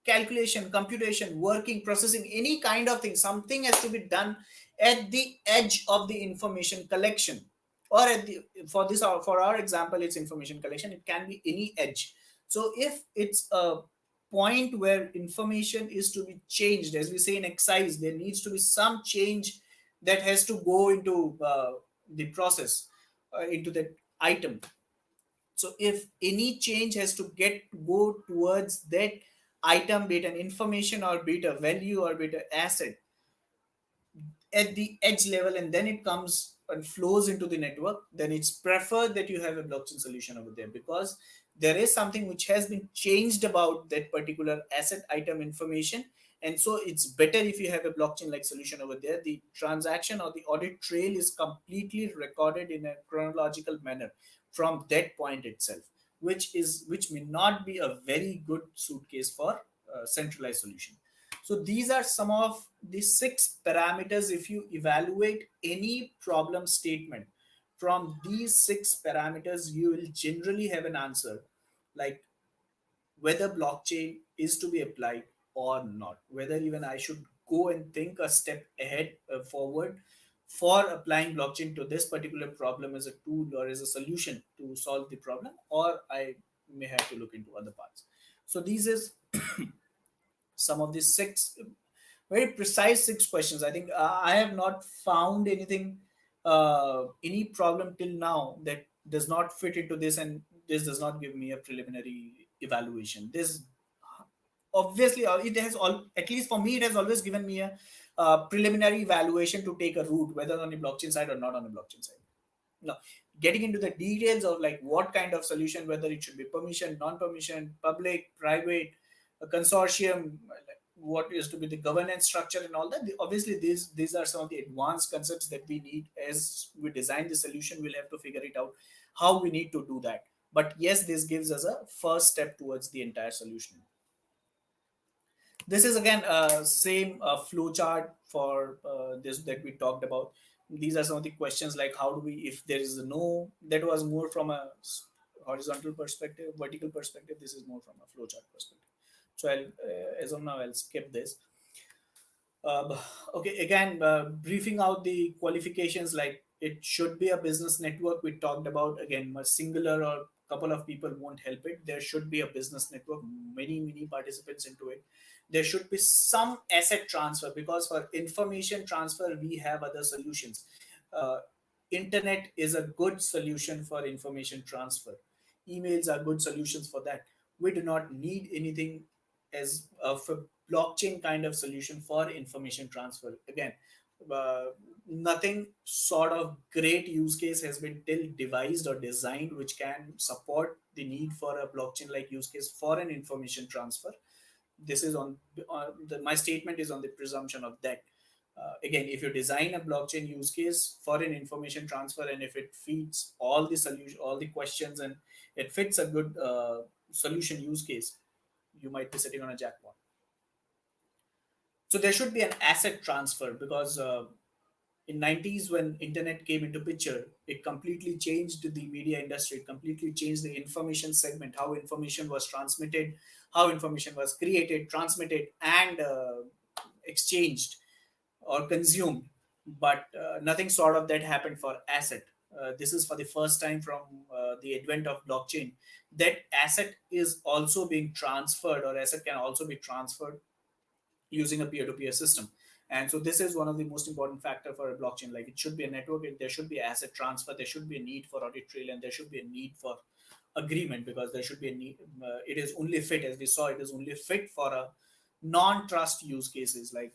calculation, computation, working, processing, any kind of thing, something has to be done at the edge of the information collection, or at the, for this, or for our example, it's information collection, it can be any edge. So if it's a point where information is to be changed, as we say in excise, there needs to be some change that has to go into the process, into that item. So if any change has to go towards that item, be it an information or be it a value or be it an asset, at the edge level, and then it comes and flows into the network, then it's preferred that you have a blockchain solution over there, because there is something which has been changed about that particular asset, item, information. And so it's better if you have a blockchain like solution over there. The transaction or the audit trail is completely recorded in a chronological manner from that point itself, which may not be a very good suitcase for centralized solution. So these are some of the 6 parameters. If you evaluate any problem statement from these 6 parameters, you will generally have an answer, like whether blockchain is to be applied or not, whether even I should go and think a step ahead, forward, for applying blockchain to this particular problem as a tool or as a solution to solve the problem, or I may have to look into other parts. So these is some of these 6 very precise 6 questions. I think I have not found anything, any problem till now that does not fit into this, and this does not give me a preliminary evaluation. This obviously it has all, at least for me, it has always given me a preliminary evaluation to take a route, whether on the blockchain side or not on the blockchain side. Now, getting into the details of like what kind of solution, whether it should be permission, non-permission, public, private, a consortium, like what is to be the governance structure and all that. Obviously, these are some of the advanced concepts that we need as we design the solution. We'll have to figure it out how we need to do that. But yes, this gives us a first step towards the entire solution. This is again same flow chart for this that we talked about. These are some of the questions like how do we, if there is a no, that was more from a horizontal perspective, vertical perspective. This is more from a flow chart perspective. So I'll as of now I'll skip this. Okay, again, briefing out the qualifications, like it should be a business network. We talked about again, a singular or couple of people won't help it. There should be a business network, many participants into it. There should be some asset transfer, because for information transfer we have other solutions. Uh, Internet is a good solution for information transfer. Emails are good solutions for that. We do not need anything as of a blockchain kind of solution for information transfer. Again, uh, nothing sort of great use case has been till devised or designed which can support the need for a blockchain like use case for an information transfer. This is my statement is on the presumption of that. Again, if you design a blockchain use case for an information transfer, and if it feeds all the solution, all the questions, and it fits a good solution use case, you might be sitting on a jackpot. So there should be an asset transfer, because in 90s when internet came into picture, it completely changed the media industry. It completely changed the information segment, how information was transmitted, how information was created, transmitted, and exchanged or consumed. But nothing sort of that happened for asset. This is for the first time from the advent of blockchain that asset is also being transferred, or asset can also be transferred using a peer-to-peer system. And so this is one of the most important factor for a blockchain. Like it should be a network, there should be asset transfer, there should be a need for audit trail, and there should be a need for agreement, because there should be a need. It is only fit, as we saw, it is only fit for a non-trust use cases. Like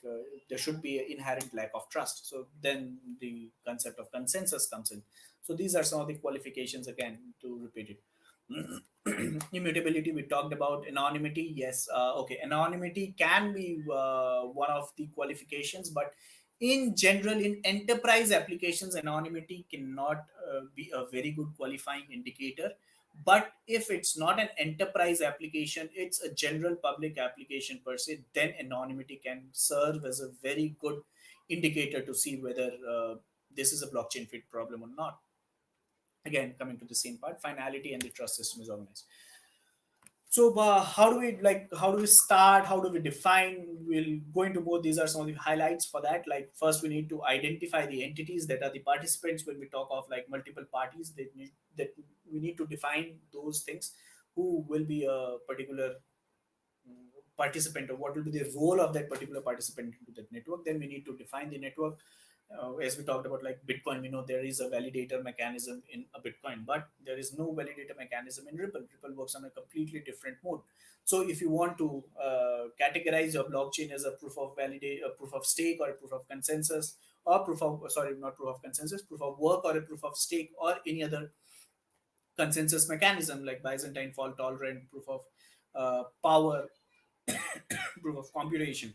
there should be an inherent lack of trust. So then the concept of consensus comes in. So these are some of the qualifications, again, to repeat it. Immutability we talked about. Anonymity, yes, okay, anonymity can be one of the qualifications, but in general in enterprise applications anonymity cannot be a very good qualifying indicator. But if it's not an enterprise application, it's a general public application per se, then anonymity can serve as a very good indicator to see whether this is a blockchain fit problem or not. Again, coming to the same part, finality and the trust system is organized. So how do we, like, how do we start, how do we define? We'll go into both. These are some of the highlights for that. Like first we need to identify the entities that are the participants. When we talk of like multiple parties, that we need to define those things. Who will be a particular participant, or what will be the role of that particular participant into that network. Then we need to define the network. As we talked about, like Bitcoin, we know there is a validator mechanism in a Bitcoin, but there is no validator mechanism in Ripple. Ripple works on a completely different mode. So if you want to categorize your blockchain as a proof of validate, a proof of stake, or a proof of consensus, or proof of, sorry, not proof of consensus, proof of work, or a proof of stake, or any other consensus mechanism like Byzantine fault tolerant, proof of power, proof of computation.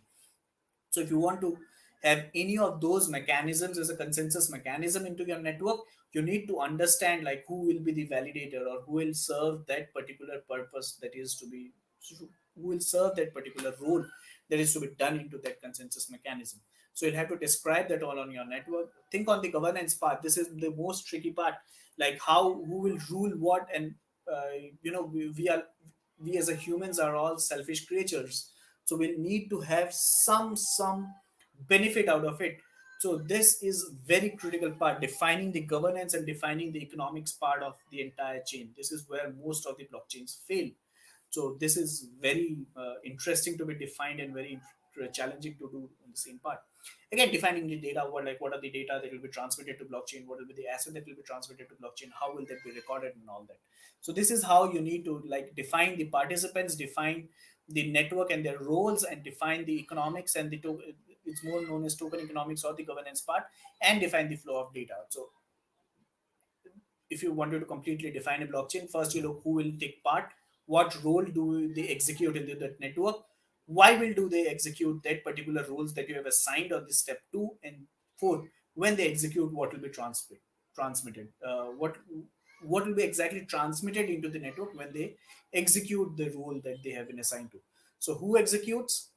So if you want to have any of those mechanisms as a consensus mechanism into your network, you need to understand like who will be the validator, or who will serve that particular purpose that is to be, who will serve that particular role that is to be done into that consensus mechanism. So you'll have to describe that all on your network. Think on the governance part. This is the most tricky part. Like how, who will rule what, and we as a humans are all selfish creatures, so we need to have some benefit out of it. So this is very critical part, defining the governance and defining the economics part of the entire chain. This is where most of the blockchains fail. So this is very interesting to be defined, and very challenging to do in the same part. Again, defining the data, what are the data that will be transmitted to blockchain, what will be the asset that will be transmitted to blockchain, how will that be recorded, and all that. So this is how you need to like define the participants, define the network and their roles, and define the economics and it's more known as token economics or the governance part, and define the flow of data. So if you wanted to completely define a blockchain, first you look who will take part, what role do they execute in that network, why will do they execute that particular roles that you have assigned on this step two, and fourth, when they execute, what will be transmitted, what will be exactly transmitted into the network when they execute the role that they have been assigned to. So who executes,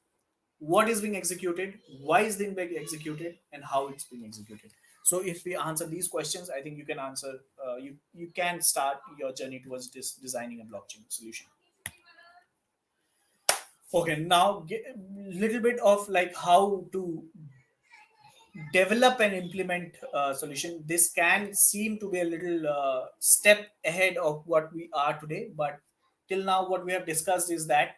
what is being executed, why is being executed, and how it's being executed. So if we answer these questions, I think you can answer, you can start your journey towards designing a blockchain solution. Okay, now little bit of like how to develop and implement a solution. This can seem to be a little step ahead of what we are today, but till now what we have discussed is that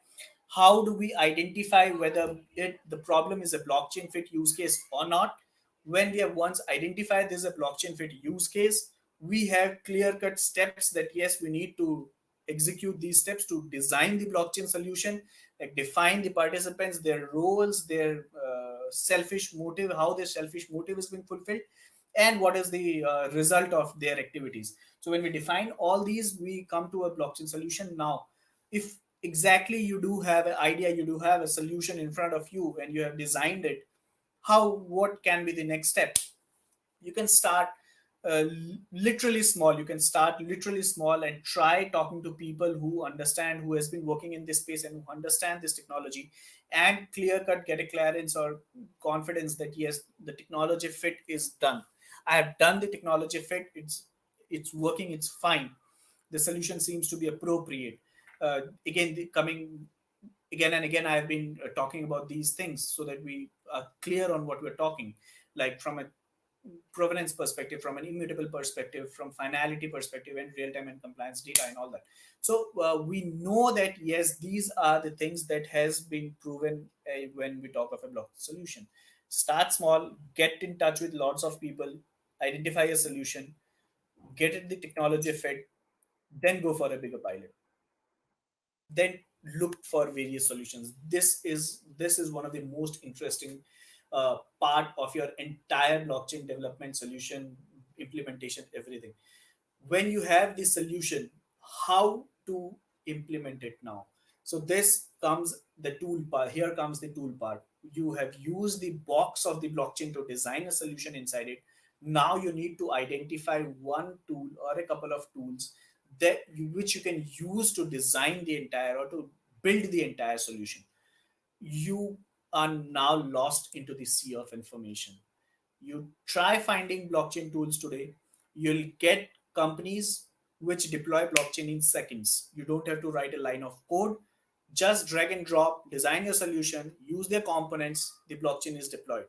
how do we identify whether the problem is a blockchain fit use case or not. When we have once identified this is a blockchain fit use case, we have clear cut steps that yes, we need to execute these steps to design the blockchain solution, like define the participants, their roles, their selfish motive, how their selfish motive is being fulfilled, and what is the result of their activities. So when we define all these, we come to a blockchain solution. Now if exactly you do have an idea, you do have a solution in front of you and you have designed it, how, what can be the next step? You can start literally small. You can start literally small and try talking to people who understand, who has been working in this space and who understand this technology, and clear cut get a clearance or confidence that yes, the technology fit is done. I have done the technology fit, it's working, it's fine, the solution seems to be appropriate. Again, coming again and again, I have been talking about these things so that we are clear on what we're talking, like from a provenance perspective, from an immutable perspective, from finality perspective, and real time and compliance data and all that. So we know that yes, these are the things that has been proven when we talk of a block solution. Start small, get in touch with lots of people, identify a solution, get it the technology fit, then go for a bigger pilot, then look for various solutions. This is one of the most interesting part of your entire blockchain development, solution implementation, everything. When you have the solution, how to implement it now. So this comes the tool part. Here comes the tool part. You have used the box of the blockchain to design a solution inside it. Now you need to identify one tool or a couple of tools which you can use to design the entire or to build the entire solution. You are now lost into the sea of information. You try finding blockchain tools today, you'll get companies which deploy blockchain in seconds. You don't have to write a line of code, just drag and drop, design your solution, use their components, the blockchain is deployed.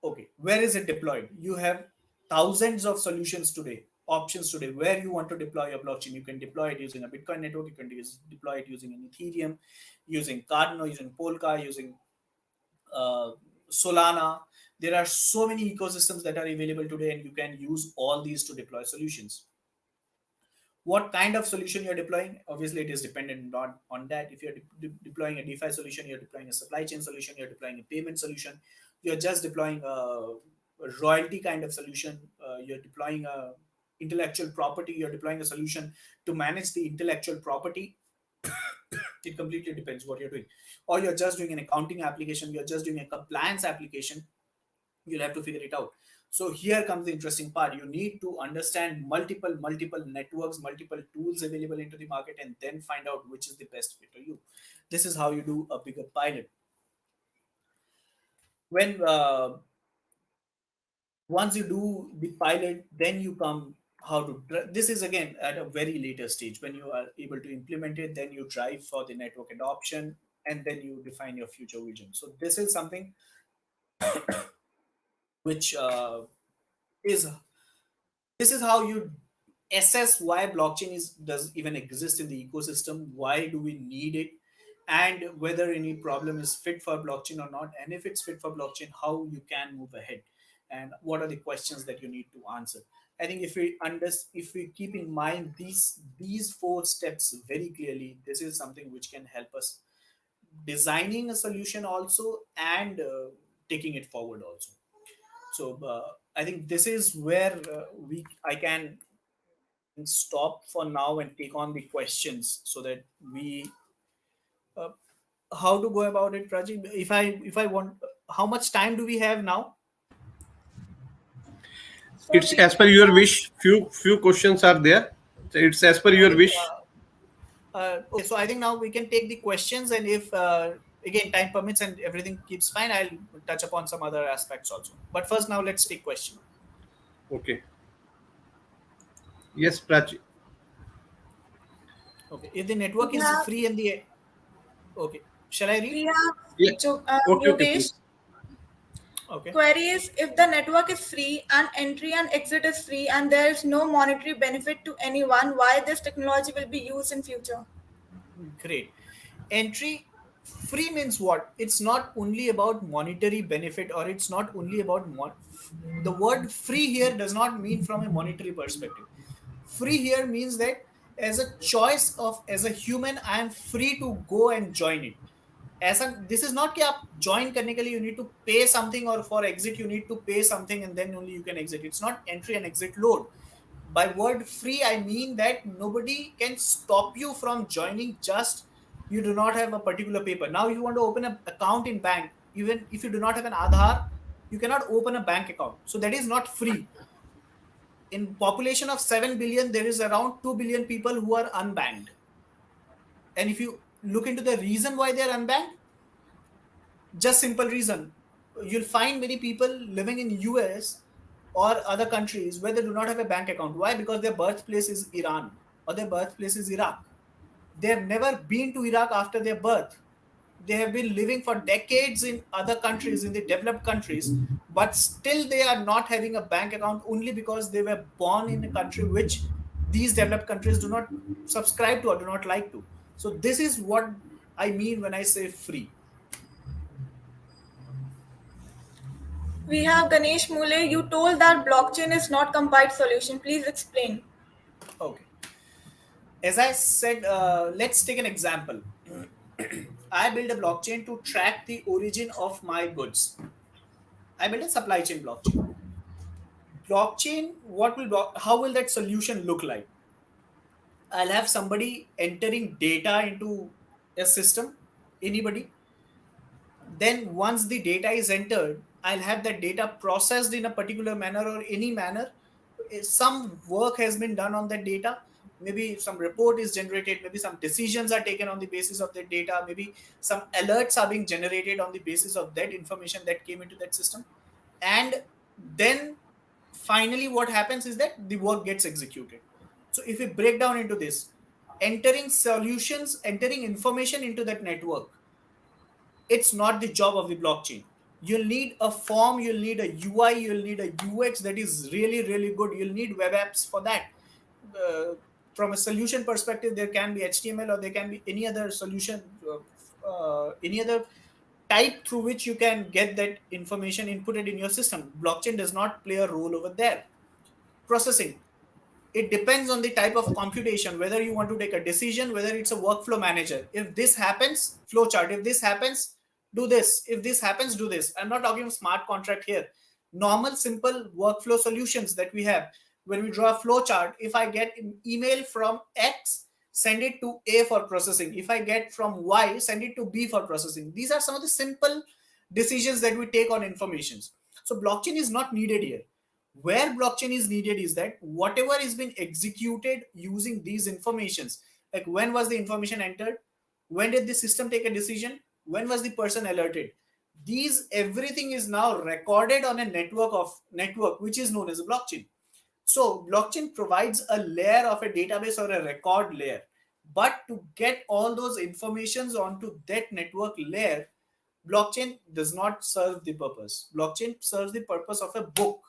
Okay, where is it deployed? You have thousands of solutions today, options today, where you want to deploy your blockchain. You can deploy it using a Bitcoin network, you can deploy it using an Ethereum, using Cardano, using Polka, using uh, Solana. There are so many ecosystems that are available today, and you can use all these to deploy solutions. What kind of solution you're deploying? Obviously, it is dependent on that. If you're deploying a DeFi solution, you're deploying a supply chain solution, you're deploying a payment solution, you're just deploying a royalty kind of solution, you're deploying a intellectual property, you're deploying a solution to manage the intellectual property. It completely depends what you're doing. Or you're just doing an accounting application, you're just doing a compliance application, you'll have to figure it out. So here comes the interesting part. You need to understand multiple networks, multiple tools available into the market, and then find out which is the best fit for you. This is how you do a bigger pilot. When once you do the pilot, then you come how to this is again at a very later stage. When you are able to implement it, then you drive for the network adoption, and then you define your future vision. So this is something which is this is how you assess why blockchain is does even exist in the ecosystem, why do we need it, and whether any problem is fit for blockchain or not, and if it's fit for blockchain, how you can move ahead, and what are the questions that you need to answer. I think if we keep in mind these four steps very clearly, this is something which can help us designing a solution also, and taking it forward also. So I think this is where we can stop for now and take on the questions, so that we uh, how to go about it, Prachi? If I want, how much time do we have now? So It's we as per your wish. Few questions are there. So it's as per your Okay. wish. Okay, so I think now we can take the questions, and if again time permits and everything keeps fine, I'll touch upon some other aspects also. But first, now let's take question. Okay. Yes, Prachi. Okay, if the we network is have free and the okay, shall I read? we have Yeah. Okay. Okay. Yogesh. Please. Okay, Query is if the network is free and entry and exit is free and there is no monetary benefit to anyone, why this technology will be used in future? great. Entry free means what? It's not only about monetary benefit, or it's not only about the word free here does not mean from a monetary perspective. Free here means that as a choice of as a human, I am free to go and join it. ऐसा this is not कि आप join करने के लिए you need to pay something, or for exit you need to pay something and then only you can exit. It's not entry and exit load. By word free, I mean that nobody can stop you from joining, just you do not have a particular paper. Now you want to open an account in bank, even if you do not have an Aadhaar, you cannot open a bank account, so that is not free. In population of 7 billion, there is around 2 billion people who are unbanked, and if you look into the reason why they are unbanked, just simple reason, you'll find many people living in US or other countries where they do not have a bank account. Why? Because their birthplace is Iran or their birthplace is Iraq. They have never been to Iraq after their birth. They have been living for decades in other countries, in the developed countries, but still they are not having a bank account, only because they were born in a country which these developed countries do not subscribe to or do not like to. So this is what I mean when I say free. We have Ganesh Mule. You told that blockchain is not compiled solution. Please explain. Okay. As I said, let's take an example. I build a blockchain to track the origin of my goods. I build a supply chain blockchain. Blockchain, how will that solution look like? I'll have somebody entering data into a system, anybody. Then once the data is entered, I'll have that data processed in a particular manner or any manner. Some work has been done on that data. Maybe some report is generated, maybe some decisions are taken on the basis of that data, maybe some alerts are being generated on the basis of that information that came into that system. And then finally what happens is that the work gets executed. So if we break down into this, entering information into that network, it's not the job of the blockchain. You'll need a form, you'll need a UI, you'll need a UX that is really, really good. You'll need web apps for that. Uh, from a solution perspective, there can be HTML or there can be any other solution, any other type through which you can get that information inputted in your system. Blockchain does not play a role over there. Processing, it depends on the type of computation, whether you want to take a decision, whether it's a workflow manager. If this happens, flowchart. If this happens, do this. If this happens, do this. I'm not talking smart contract here. Normal simple workflow solutions that we have. When we draw a flowchart, if I get an email from X, send it to A for processing. If I get from Y, send it to B for processing. These are some of the simple decisions that we take on informations. So blockchain is not needed here. Where blockchain is needed is that whatever is being executed using these informations, like when was the information entered, when did the system take a decision, when was the person alerted, these everything is now recorded on a network which is known as a blockchain. So blockchain provides a layer of a database or a record layer, but to get all those informations onto that network layer, blockchain does not serve the purpose. Blockchain serves the purpose of a book.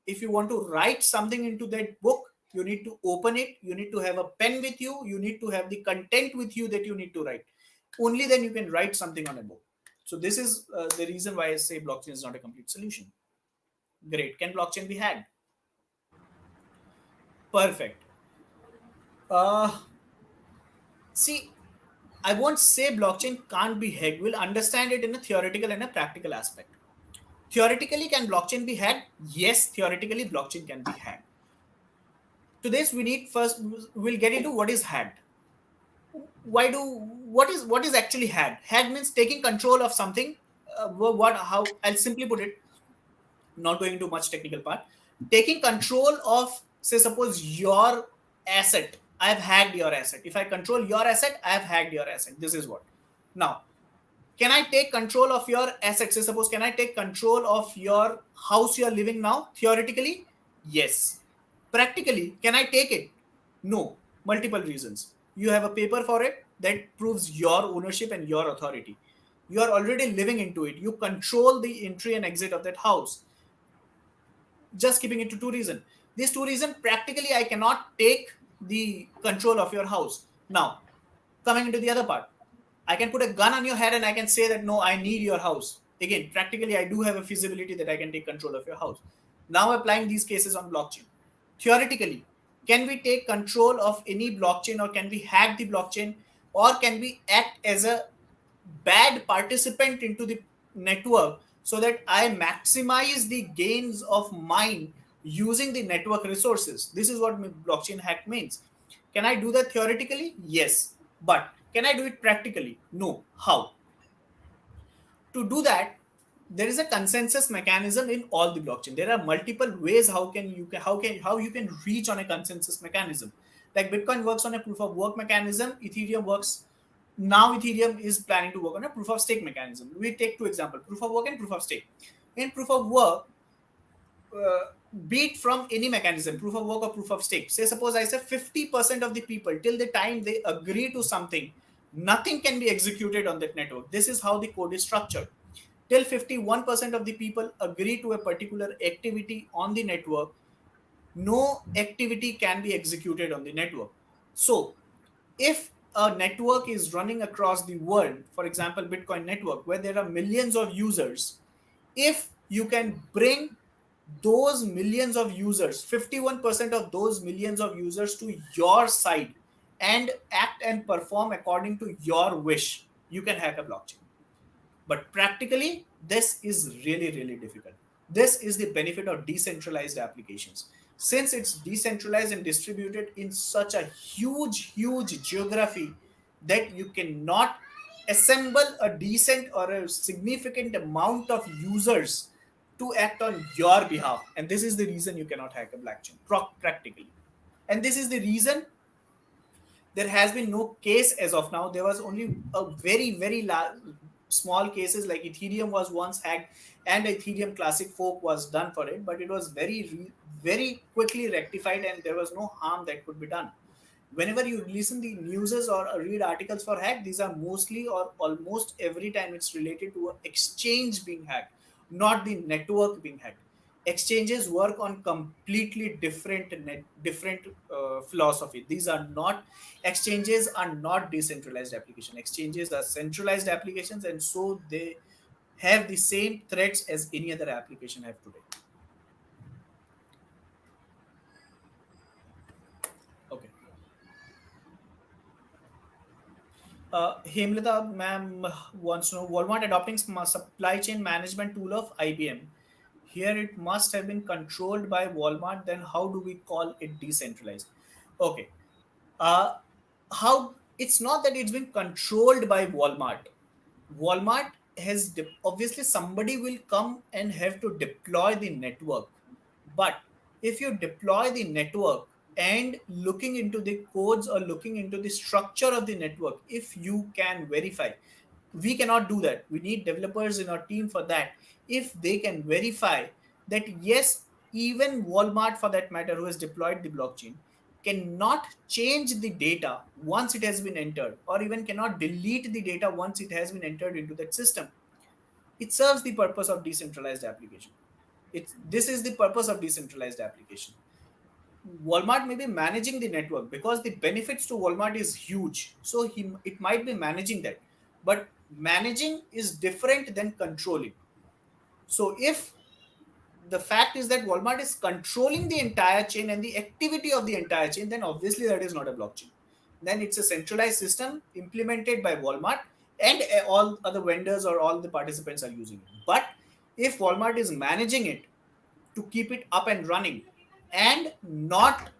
If you want to write something into that book, you need to open it, you need to have a pen with you, you need to have the content with you that you need to write. Only then you can write something on a book. So this is the reason why I say blockchain is not a complete solution. Great. Can blockchain be hacked? Perfect. Uh, See, I won't say blockchain can't be hacked. We'll understand it in a theoretical and a practical aspect. Theoretically, can blockchain be hacked? Yes, theoretically, blockchain can be hacked. To this, we need first, we'll get into what is hacked. What is actually hacked? Hacked means taking control of something. How I'll simply put it, not going into much technical part. Taking control of, say, suppose your asset. I've hacked your asset. If I control your asset, I have hacked your asset. This is what. Now, can I take control of your assets? Say, suppose, can I take control of your house you are living now? Theoretically, yes. Practically, can I take it? No. Multiple reasons. You have a paper for it that proves your ownership and your authority. You are already living into it. You control the entry and exit of that house. Just keeping it to two reasons. These two reasons, practically, I cannot take the control of your house. Now, coming into the other part, I can put a gun on your head and I can say that no, I need your house. Again, practically, I do have a feasibility that I can take control of your house. Now, applying these cases on blockchain. Theoretically, can we take control of any blockchain, or can we hack the blockchain, or can we act as a bad participant into the network so that I maximize the gains of mine using the network resources? This is what blockchain hack means. Can I do that theoretically? Yes. But can I do it practically? No. How? To do that, there is a consensus mechanism in all the blockchain. There are multiple ways how you can reach on a consensus mechanism. Like Bitcoin works on a proof of work mechanism, Ethereum works, now Ethereum is planning to work on a proof of stake mechanism. We take two examples, proof of work and proof of stake. In proof of work, be it from any mechanism, proof of work or proof of stake. Say, suppose I say 50% of the people, till the time they agree to something, nothing can be executed on that network. This is how the code is structured. Till 51% of the people agree to a particular activity on the network, no activity can be executed on the network. So, if a network is running across the world, for example, Bitcoin network, where there are millions of users, if you can bring those millions of users, 51% of those millions of users to your side and act and perform according to your wish, you can hack a blockchain. But practically, this is really, really difficult. This is the benefit of decentralized applications. Since it's decentralized and distributed in such a huge, huge geography that you cannot assemble a decent or a significant amount of users to act on your behalf. And this is the reason you cannot hack a blockchain practically. And this is the reason there has been no case as of now. There was only a very, very small cases, like Ethereum was once hacked and Ethereum classic fork was done for it, but it was very quickly rectified and there was no harm that could be done. Whenever you listen the newses or read articles for hack, these are mostly or almost every time it's related to an exchange being hacked, not the network being hacked. Exchanges work on completely different philosophy. These are not, exchanges are not decentralized application. Exchanges are centralized applications, and so they have the same threats as any other application have today. Okay. Hemlata ma'am wants to know, Walmart adopting supply chain management tool of IBM. Here it must have been controlled by Walmart. Then how do we call it decentralized? Okay. Uh, how it's not that it's been controlled by Walmart. Walmart has obviously somebody will come and have to deploy the network. But if you deploy the network and looking into the codes or looking into the structure of the network, if you can verify, we cannot do that. We need developers in our team for that. If they can verify that, yes, even Walmart for that matter, who has deployed the blockchain, cannot change the data once it has been entered, or even cannot delete the data once it has been entered into that system, it serves the purpose of decentralized application. This is the purpose of decentralized application. Walmart may be managing the network because the benefits to Walmart is huge, so it might be managing that. but managing is different than controlling. So if the fact is that Walmart is controlling the entire chain and the activity of the entire chain, then obviously that is not a blockchain. Then it's a centralized system implemented by Walmart, and all other vendors or all the participants are using it. But if Walmart is managing it to keep it up and running, and not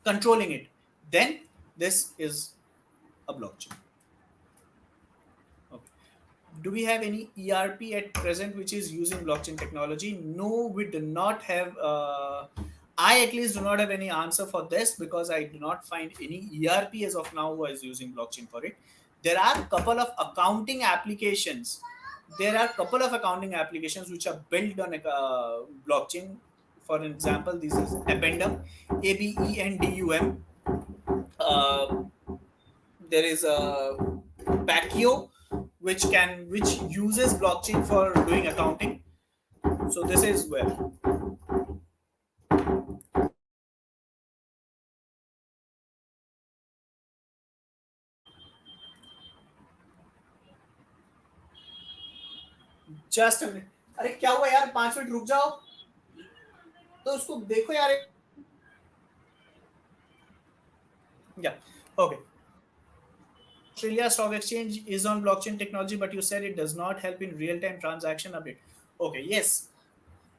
controlling it, then this is a blockchain. Okay. Do we have any ERP at present which is using blockchain technology? No, we do not have. I at least do not have any answer for this because I do not find any ERP as of now who is using blockchain for it. There are a couple of accounting applications. There are a couple of accounting applications which are built on blockchain. For example, this is Abendum, Abendum. Uh, there is a Paccio, which uses blockchain for doing accounting. So this is where. Just अरे क्या हुआ यार, 5 minute रुक जाओ तो उसको देखो यार. Yeah. Okay. Australia Stock Exchange is on blockchain technology, but you said it does not help in real-time transaction update. Okay. Yes.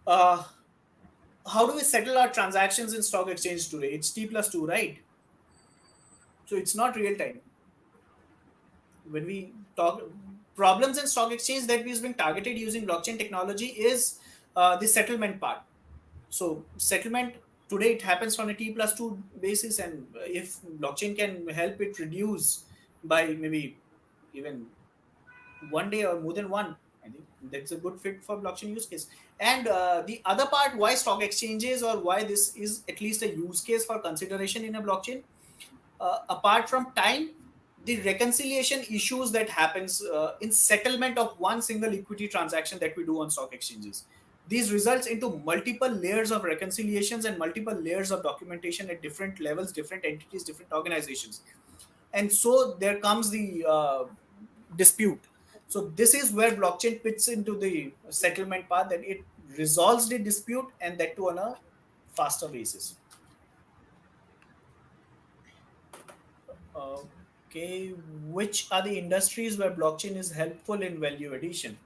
Uh, how do we settle our transactions in stock exchange today? It's T+2, right? So it's not real time. When we talk problems in stock exchange that is being targeted using blockchain technology is the settlement part. So settlement today it happens on a T+2 basis, and if blockchain can help it reduce by maybe even 1 day or more than one, I think that's a good fit for blockchain use case. And the other part, why stock exchanges or why this is at least a use case for consideration in a blockchain, apart from time, the reconciliation issues that happens in settlement of one single equity transaction that we do on stock exchanges, these results into multiple layers of reconciliations and multiple layers of documentation at different levels, different entities, different organizations. And so there comes the dispute. So this is where blockchain fits into the settlement part, that it resolves the dispute, and that too on a faster basis. Okay, which are the industries where blockchain is helpful in value addition?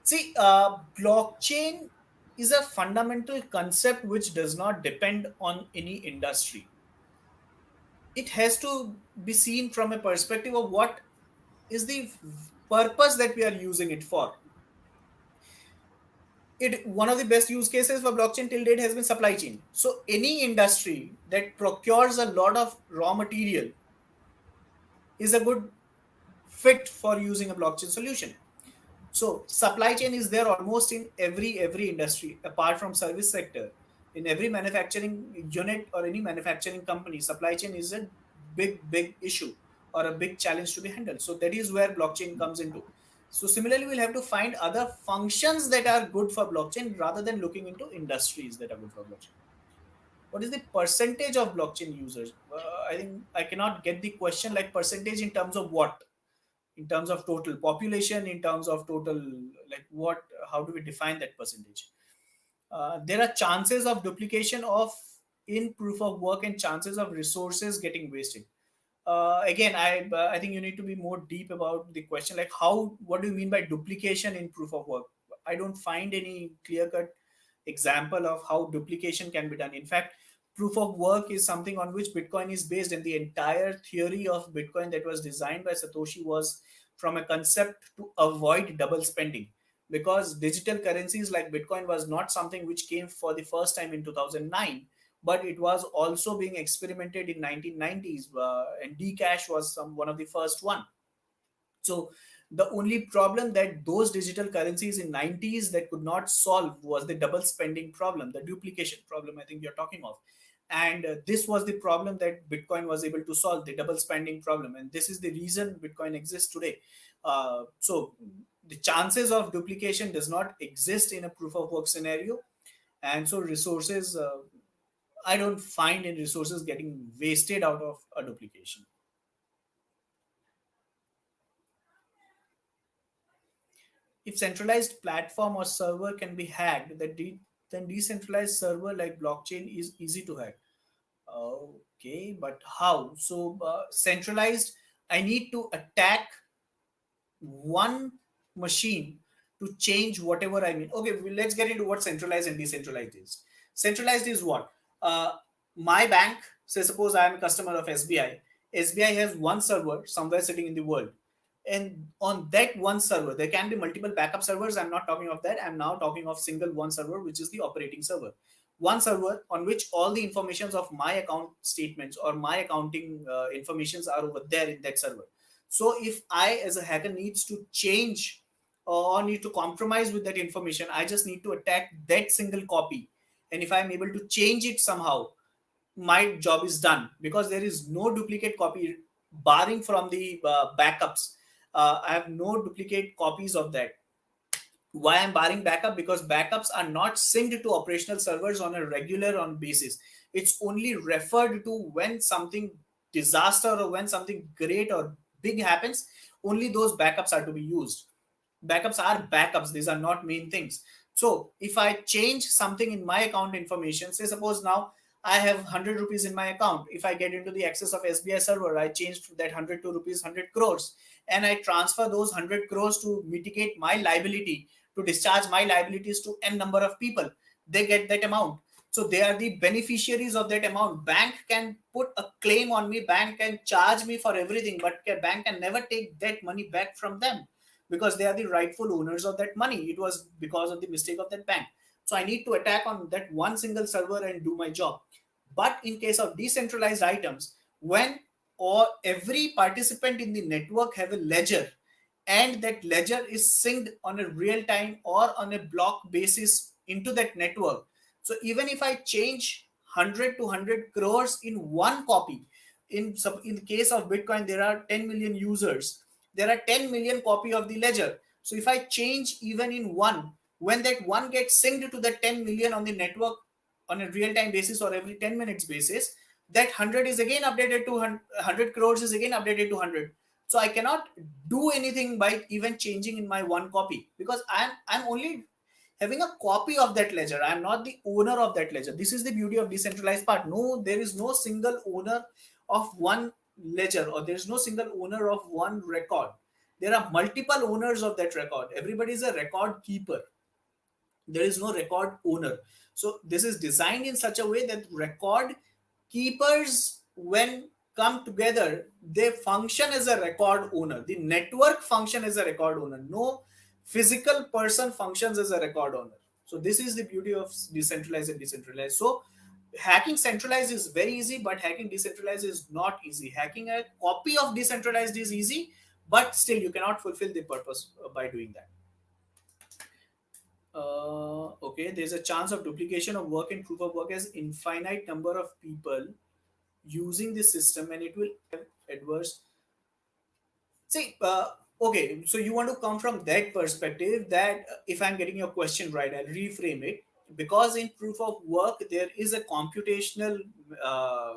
See, blockchain is a fundamental concept which does not depend on any industry. It has to be seen from a perspective of what is the purpose that we are using it for. It one of the best use cases for blockchain till date has been supply chain. So any industry that procures a lot of raw material is a good fit for using a blockchain solution. So supply chain is there almost in every industry apart from service sector. In every manufacturing unit or any manufacturing company, supply chain is a big issue or a big challenge to be handled. So that is where blockchain comes into. So similarly, we'll have to find other functions that are good for blockchain rather than looking into industries that are good for blockchain. What is the percentage of blockchain users? I think I cannot get the question, like percentage in terms of what, in terms of total population, in terms of total, like what, how do we define that percentage? There are chances of duplication of in proof of work and chances of resources getting wasted. Again, I think you need to be more deep about the question, like how, what do you mean by duplication in proof of work? I don't find any clear cut example of how duplication can be done. In fact, proof of work is something on which Bitcoin is based, and the entire theory of Bitcoin that was designed by Satoshi was from a concept to avoid double spending, because digital currencies like Bitcoin was not something which came for the first time in 2009, but it was also being experimented in 1990s, and Dcash was one of the first one. So the only problem that those digital currencies in 90s that could not solve was the double spending problem, the duplication problem I think you're talking of. And this was the problem that Bitcoin was able to solve, the double spending problem. And this is the reason Bitcoin exists today. So the chances of duplication does not exist in a proof of work scenario. And so resources, I don't find any resources getting wasted out of a duplication. if centralized platform or server can be hacked, then decentralized server like blockchain is easy to hack. Okay, but how? So centralized, I need to attack one machine to change whatever I mean. Okay, let's get into what centralized and decentralized is. Centralized is what? Uh, my bank, say, suppose I am a customer of SBI. SBI has one server somewhere sitting in the world. And on that one server, there can be multiple backup servers. I'm not talking of that. I'm now talking of single one server, which is the operating server. One server on which all the informations of my account statements or my accounting informations are over there in that server. So if I as a hacker needs to change or need to compromise with that information, I just need to attack that single copy. And if I'm able to change it somehow, my job is done, because there is no duplicate copy barring from the backups. I have no duplicate copies of that. Why I'm barring backup? Because backups are not synced to operational servers on a regular on basis. It's only referred to when something disaster or when something great or big happens. Only those backups are to be used. Backups are backups, these are not main things. So if I change something in my account information, say suppose now I have 100 rupees in my account. If I get into the access of SBI server, I changed that 100 to rupees 100 crores, and I transfer those 100 crores to mitigate my liability, to discharge my liabilities to n number of people. They get that amount, so they are the beneficiaries of that amount. Bank can put a claim on me, bank can charge me for everything, but bank can never take that money back from them, because they are the rightful owners of that money. It was because of the mistake of that bank. So I need to attack on that one single server and do my job. But in case of decentralized items, when or every participant in the network have a ledger, and that ledger is synced on a real time or on a block basis into that network. So even if I change 100 to 100 crores in one copy, in the case of Bitcoin, there are 10 million users, there are 10 million copy of the ledger. So if I change even in one, when that one gets synced to the 10 million on the network on a real time basis or every 10 minutes basis, that 100 is again updated to 100 crores is again updated to 100. So I cannot do anything by even changing in my one copy, because I'm only having a copy of that ledger. I'm not the owner of that ledger. This is the beauty of decentralized part. No, there is no single owner of one ledger, or there is no single owner of one record. There are multiple owners of that record. Everybody is a record keeper. There is no record owner. So this is designed in such a way that record keepers, when come together, they function as a record owner. The network function as a record owner. No physical person functions as a record owner. So this is the beauty of decentralized and decentralized. So hacking centralized is very easy, but hacking decentralized is not easy. Hacking a copy of decentralized is easy, but still you cannot fulfill the purpose by doing that. Okay, there's a chance of duplication of work in proof of work as infinite number of people using this system, and it will have adverse. See, okay, so you want to come from that perspective that if I'm getting your question right, I'll reframe it. Because in proof of work, there is a computational uh,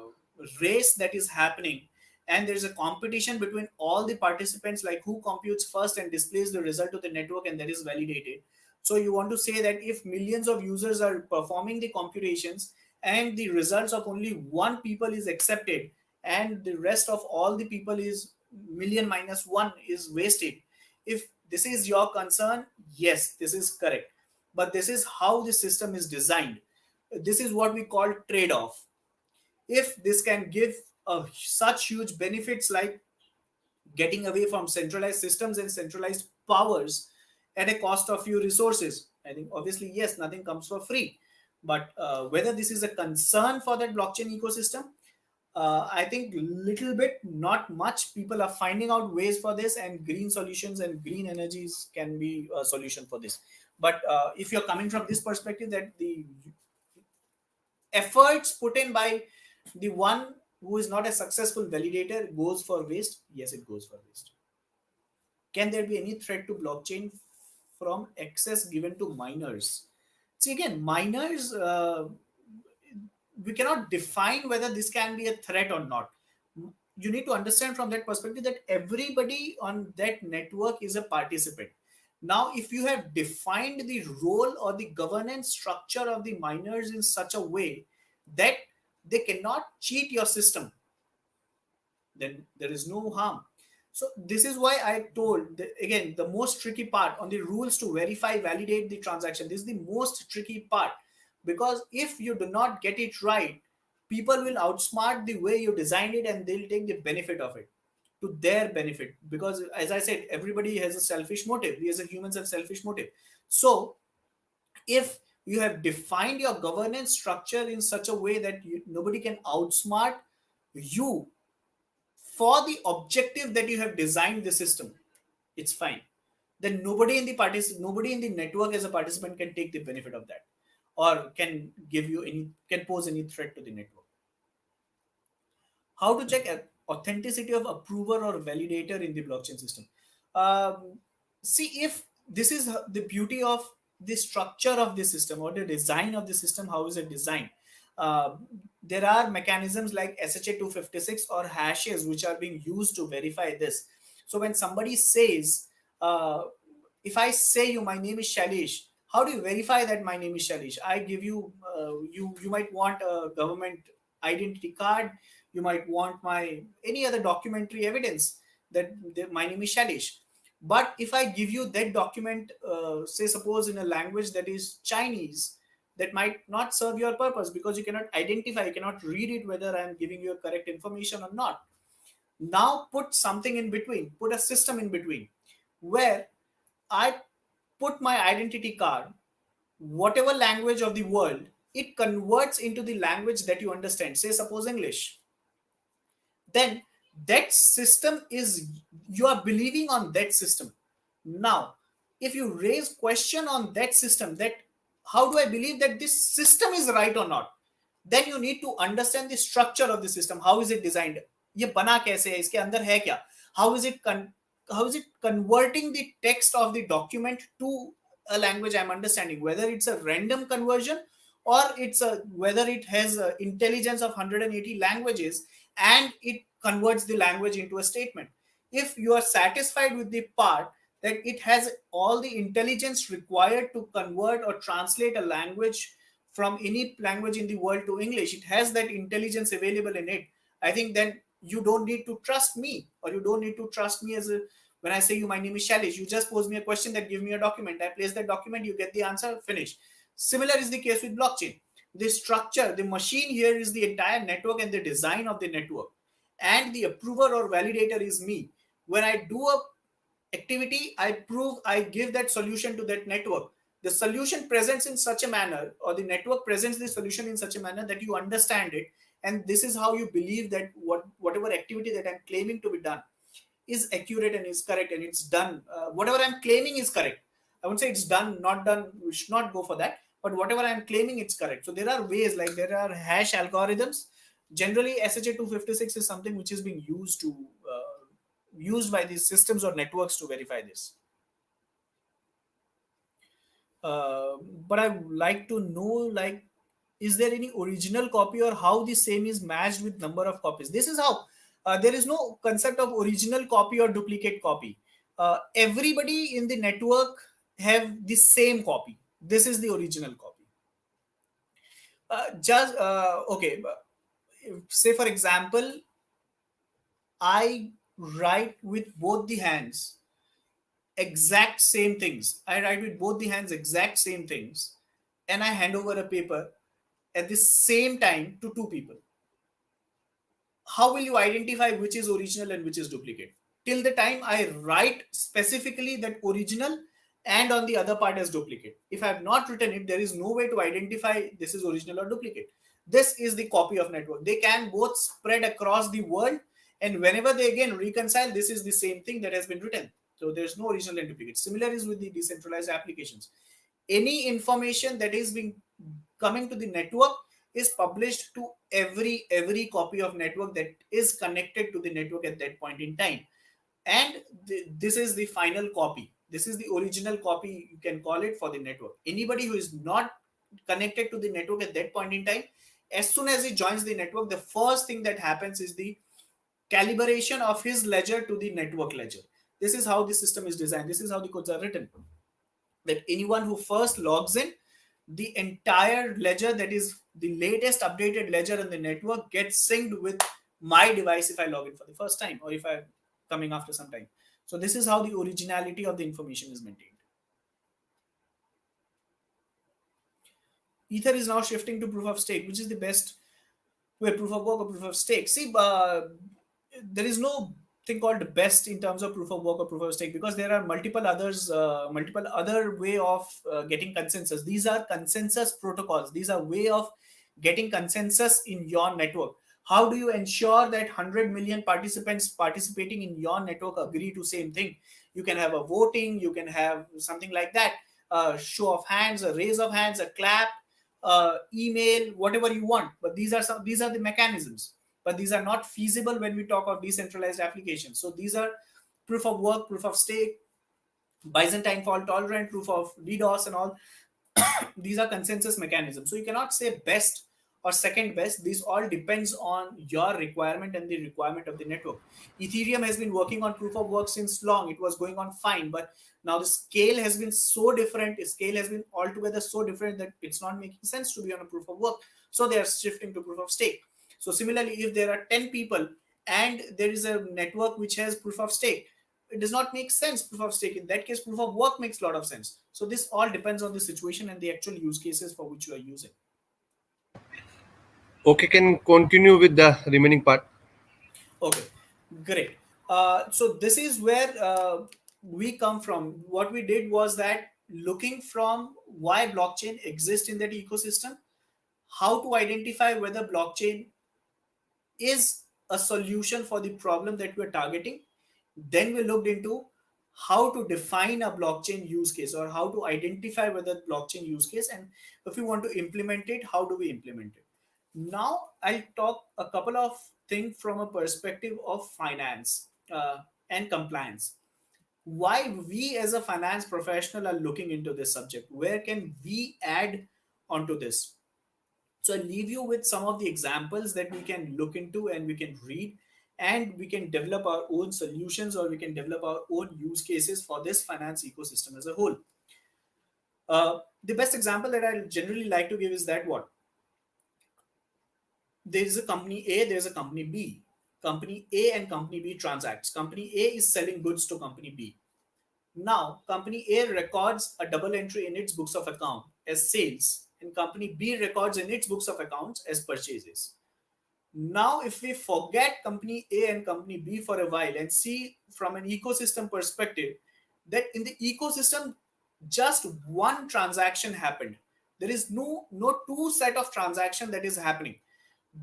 race that is happening, and there's a competition between all the participants, like who computes first and displays the result to the network, and that is validated. So you want to say that if millions of users are performing the computations and the results of only one people is accepted, and the rest of all the people is million minus one is wasted. If this is your concern, yes, this is correct. But this is how the system is designed. This is what we call trade-off. If this can give such huge benefits like getting away from centralized systems and centralized powers at a cost of few resources, I think obviously yes, nothing comes for free. But whether this is a concern for that blockchain ecosystem, I think little bit, not much. People are finding out ways for this, and green solutions and green energies can be a solution for this. But if you're coming from this perspective that the efforts put in by the one who is not a successful validator goes for waste, yes, it goes for waste. Can there be any threat to blockchain from access given to miners? See, again, miners, we cannot define whether this can be a threat or not. You need to understand from that perspective that everybody on that network is a participant. Now, if you have defined the role or the governance structure of the miners in such a way that they cannot cheat your system, then there is no harm. So this is why I told again, the most tricky part on the rules to verify, validate the transaction. This is the most tricky part, because if you do not get it right, people will outsmart the way you designed it and they'll take the benefit of it to their benefit. Because as I said, everybody has a selfish motive. We as a humans have selfish motive. So if you have defined your governance structure in such a way that nobody can outsmart you for the objective that you have designed the system, it's fine. Then nobody in the network as a participant can take the benefit of that, or can pose any threat to the network. How to check authenticity of approver or validator in the blockchain system? um, See, if this is the beauty of the structure of the system or the design of the system, how is it designed? uh, there are mechanisms like SHA-256 or hashes which are being used to verify this. So when somebody says, uh, if I say you, my name is Shailesh, how do you verify that my name is Shailesh? I give you, you might want a government identity card, you might want my any other documentary evidence that my name is Shailesh. But if I give you that document, say suppose in a language that is Chinese, that might not serve your purpose, because you cannot identify, you cannot read it whether I am giving you a correct information or not. Now put something in between, put a system in between, where I put my identity card, whatever language of the world, it converts into the language that you understand, say suppose English. Then that system is, you are believing on that system. Now if you raise question on that system, that how do I believe that this system is right or not, then you need to understand the structure of the system. How is it designed? ये बना कैसे है, इसके अंदर है क्या? how is it con- how is it converting the text of the document to a language I'm understanding, whether it's a random conversion or it's a whether it has a intelligence of 180 languages and it converts the language into a statement. If you are satisfied with the part that it has all the intelligence required to convert or translate a language from any language in the world to English, it has that intelligence available in it, I think then you don't need to trust me, or you don't need to trust me as a, when I say you, my name is Shailesh, you just pose me a question, that give me a document, I place that document, you get the answer, finish. Similar is the case with blockchain. The structure, the machine here is the entire network and the design of the network, and the approver or validator is me. When I do a activity, I prove, I give that solution to that network. The solution presents in such a manner, or the network presents the solution in such a manner that you understand it, and this is how you believe that whatever activity that I'm claiming to be done is accurate and is correct, and it's done. Whatever I'm claiming is correct. I won't say it's done, not done. We should not go for that. But whatever I'm claiming, it's correct. So there are ways, like there are hash algorithms. Generally, SHA-256 is something which is being used by these systems or networks to verify this. But I would like to know, like, is there any original copy, or how the same is matched with number of copies? This is how, there is no concept of original copy or duplicate copy. Everybody in the network have the same copy. This is the original copy. Just okay. Say for example, I write with both the hands exact same things. I write with both the hands exact same things, and I hand over a paper at the same time to two people. How will you identify which is original and which is duplicate? Till the time I write specifically that original and on the other part as duplicate. If I have not written it, there is no way to identify this is original or duplicate. This is the copy of network. They can both spread across the world, and whenever they again reconcile, this is the same thing that has been written. So there's no original and duplicate. Similar is with the decentralized applications. Any information that is being coming to the network is published to every copy of network that is connected to the network at that point in time, and this is the final copy. This is the original copy, you can call it, for the network. Anybody who is not connected to the network at that point in time, as soon as he joins the network, the first thing that happens is the calibration of his ledger to the network ledger. This is how the system is designed. This is how the codes are written. That anyone who first logs in, the entire ledger, that is the latest updated ledger in the network, gets synced with my device if I log in for the first time or if I'm coming after some time. So this is how the originality of the information is maintained. Ether is now shifting to proof of stake, which is the best way, proof of work or proof of stake. See, there is no thing called best in terms of proof of work or proof of stake, because there are multiple other way of getting consensus. These are consensus protocols. These are way of getting consensus in your network. How do you ensure that 100 million participants participating in your network agree to same thing? You can have a voting, you can have something like that, a show of hands, a raise of hands, a clap, email, whatever you want. But these are the mechanisms. But these are not feasible when we talk of decentralized applications. So these are proof of work, proof of stake, Byzantine fault tolerant, proof of DDoS, and all. These are consensus mechanisms. So you cannot say best or second best. This all depends on your requirement and the requirement of the network. Ethereum has been working on proof of work since long. It was going on fine, but now the scale has been so different. The scale has been altogether so different that it's not making sense to be on a proof of work. So they are shifting to proof of stake. So similarly, if there are 10 people and there is a network which has proof of stake, it does not make sense proof of stake. In that case, proof of work makes a lot of sense. So this all depends on the situation and the actual use cases for which you are using. Okay, can continue with the remaining part. Okay, great. So this is where we come from. What we did was that looking from why blockchain exists in that ecosystem, how to identify whether blockchain is a solution for the problem that we're targeting. Then we looked into how to define a blockchain use case, or how to identify whether blockchain use case, and if we want to implement it, how do we implement it. Now I'll talk a couple of things from a perspective of finance and compliance. Why we as a finance professional are looking into this subject, where can we add onto this. So I'll leave you with some of the examples that we can look into and we can read, and we can develop our own solutions, or we can develop our own use cases for this finance ecosystem as a whole. The best example that I generally like to give is that what, there is a company A, there is a company B. Company A and company B transacts. Company A is selling goods to company B. Now, company A records a double entry in its books of account as sales, and company B records in its books of accounts as purchases. Now, if we forget company A and company B for a while and see from an ecosystem perspective, that in the ecosystem, just one transaction happened. There is no two set of transaction that is happening.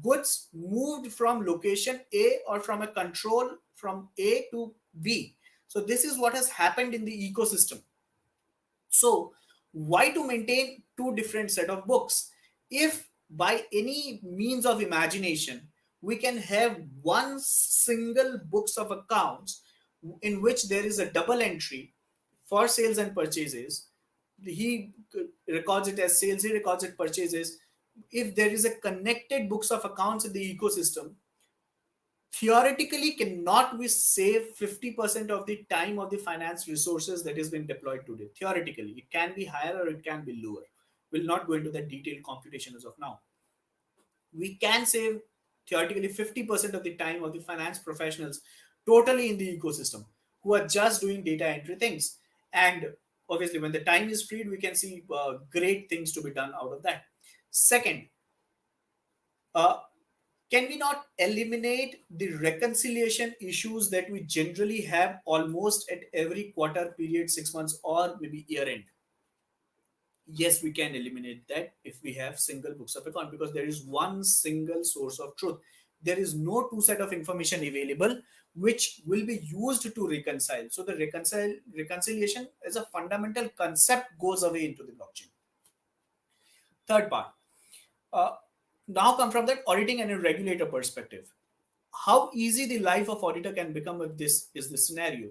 Goods moved from location A, or from a control from A to B. So this is what has happened in the ecosystem. So why to maintain two different set of books? If by any means of imagination we can have one single books of accounts in which there is a double entry for sales and purchases, he records it as sales, he records it purchases. If there is a connected books of accounts in the ecosystem, theoretically cannot we save 50% of the time of the finance resources that has been deployed today. Theoretically it can be higher or it can be lower. We'll not go into that detailed computation as of now. We can save theoretically 50% of the time of the finance professionals totally in the ecosystem, who are just doing data entry things. And obviously when the time is freed, we can see great things to be done out of that. Second, uh, can we not eliminate the reconciliation issues that we generally have almost at every quarter period, 6 months, or maybe year end? Yes, we can eliminate that if we have single books of account, because there is one single source of truth. There is no two set of information available which will be used to reconcile. So the reconciliation as a fundamental concept goes away into the blockchain. Third part, uh, now come from that auditing and a regulator perspective. How easy the life of auditor can become if this is the scenario.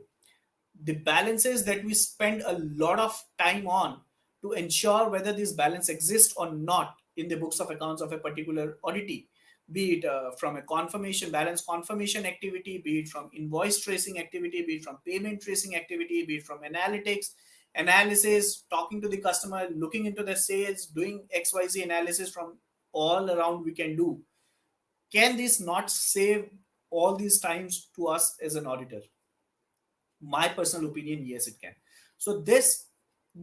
The balances that we spend a lot of time on to ensure whether this balance exists or not in the books of accounts of a particular auditee, be it from a confirmation, balance confirmation activity, be it from invoice tracing activity, be it from payment tracing activity, be it from analytics, analysis, talking to the customer, looking into the sales, doing XYZ analysis from all around we can do. Can this not save all these times to us as an auditor? My personal opinion, yes, it can. So this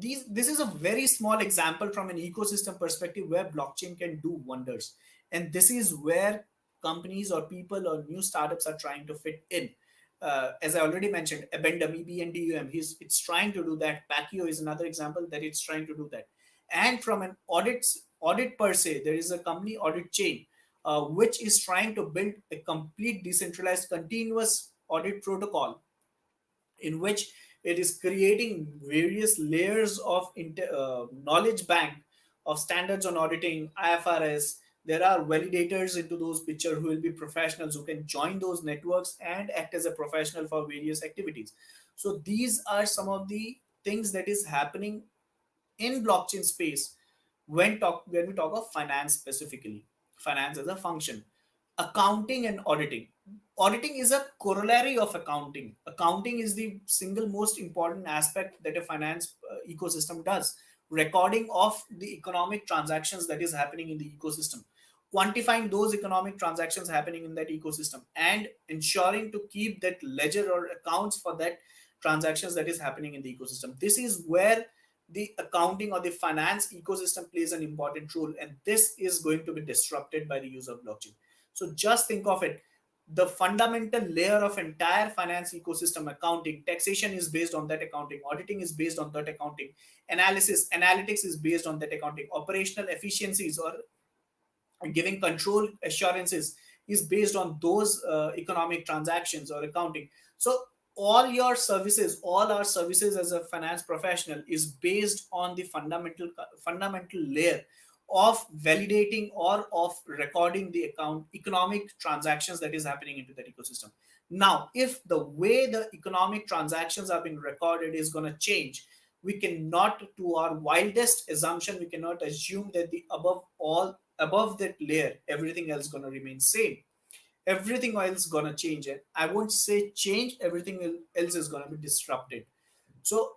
is a very small example from an ecosystem perspective where blockchain can do wonders, and this is where companies or people or new startups are trying to fit in. As I already mentioned, Addendum, EBNDUM, it's trying to do that. Paccio is another example that it's trying to do that. And from an audit per se, there is a company, Audit Chain, which is trying to build a complete decentralized continuous audit protocol in which it is creating various layers of knowledge bank of standards on auditing, IFRS. There are validators into those picture who will be professionals who can join those networks and act as a professional for various activities. So these are some of the things that is happening in blockchain space when we talk of finance specifically. Finance as a function, accounting and auditing. Auditing is a corollary of accounting. Accounting is the single most important aspect that a finance ecosystem does. Recording of the economic transactions that is happening in the ecosystem, quantifying those economic transactions happening in that ecosystem, and ensuring to keep that ledger or accounts for that transactions that is happening in the ecosystem. This is where the accounting or the finance ecosystem plays an important role, and this is going to be disrupted by the use of blockchain. So just think of it, the fundamental layer of entire finance ecosystem, accounting, taxation is based on that accounting, auditing is based on that accounting, analysis, analytics is based on that accounting, operational efficiencies or giving control assurances is based on those economic transactions or accounting. So all our services as a finance professional is based on the fundamental layer of validating or of recording the account economic transactions that is happening into that ecosystem. Now if the way the economic transactions are being recorded is going to change, we cannot, to our wildest assumption, we cannot assume that the above that layer everything else going to remain same. Everything else going to change, and I won't say change, everything else is going to be disrupted. So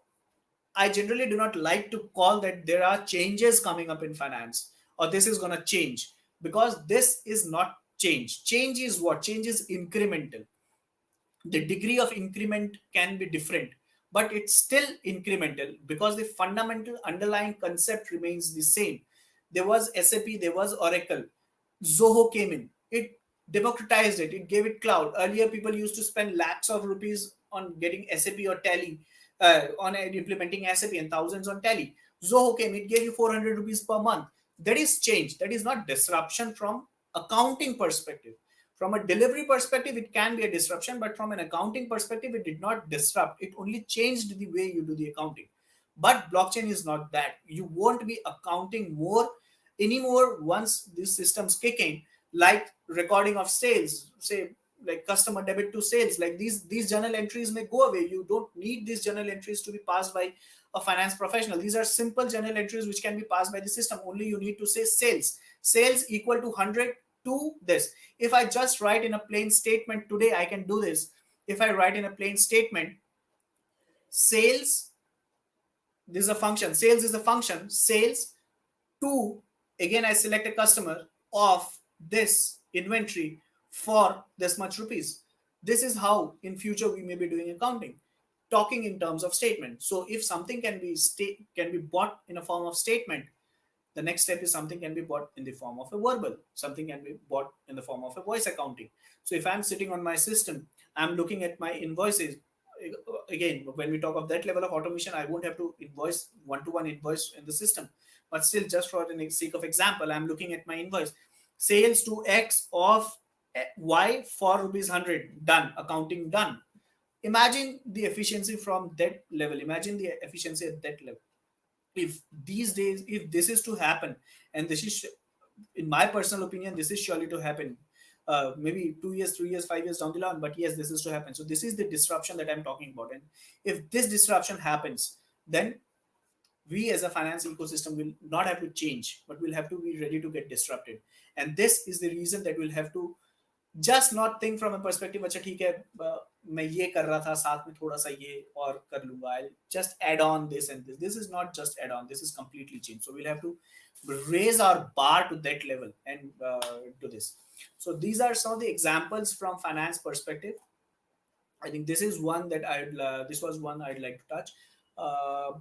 I generally do not like to call that there are changes coming up in finance or this is going to change, because this is not change. Change is what? Change is incremental. The degree of increment can be different, but it's still incremental because the fundamental underlying concept remains the same. There was SAP, there was Oracle, Zoho came in, it democratized it, it gave it cloud. Earlier people used to spend lakhs of rupees on getting SAP or Tally, on implementing SAP, and thousands on Tally. Zoho came, it gave you 400 rupees per month. That is change, that is not disruption from accounting perspective. From a delivery perspective, it can be a disruption, but from an accounting perspective, it did not disrupt. It only changed the way you do the accounting. But blockchain is not that. You won't be accounting more anymore once these systems kick in, like recording of sales, say like customer debit to sales. Like these journal entries may go away. You don't need these journal entries to be passed by a finance professional. These are simple journal entries which can be passed by the system. Only you need to say sales equal to 100 to this. If I just write in a plain statement today, I can do this. If I write in a plain statement, sales, this is a function, sales is a function, sales to, again I select a customer of this inventory for this much rupees. This is how in future we may be doing accounting, talking in terms of statement. So if something can be bought in a form of statement, the next step is something can be bought in the form of a verbal, something can be bought in the form of a voice accounting. So if I'm sitting on my system, I'm looking at my invoices. Again, when we talk of that level of automation, I won't have to invoice one-to-one invoice in the system, but still, just for the sake of example, I'm looking at my invoice, sales to X of Y for rupees 100, done, accounting done. Imagine the efficiency from that level, imagine the efficiency at that level. If these days, if this is to happen, and this is, in my personal opinion, this is surely to happen, maybe 2 years, 3 years, 5 years down the line, but yes, this is to happen. So this is the disruption that I'm talking about, and if this disruption happens, then we as a finance ecosystem will not have to change, but we'll have to be ready to get disrupted. And this is the reason that we'll have to just not think from a perspective, अच्छा ठीक है मैं ये कर रहा था साथ में थोड़ा सा ये और कर लूंगा, I'll just add on this and this is not just add on, this is completely changed. So we'll have to raise our bar to that level and do this. So these are some of the examples from finance perspective. I think this is one that this was one I'd like to touch. uh,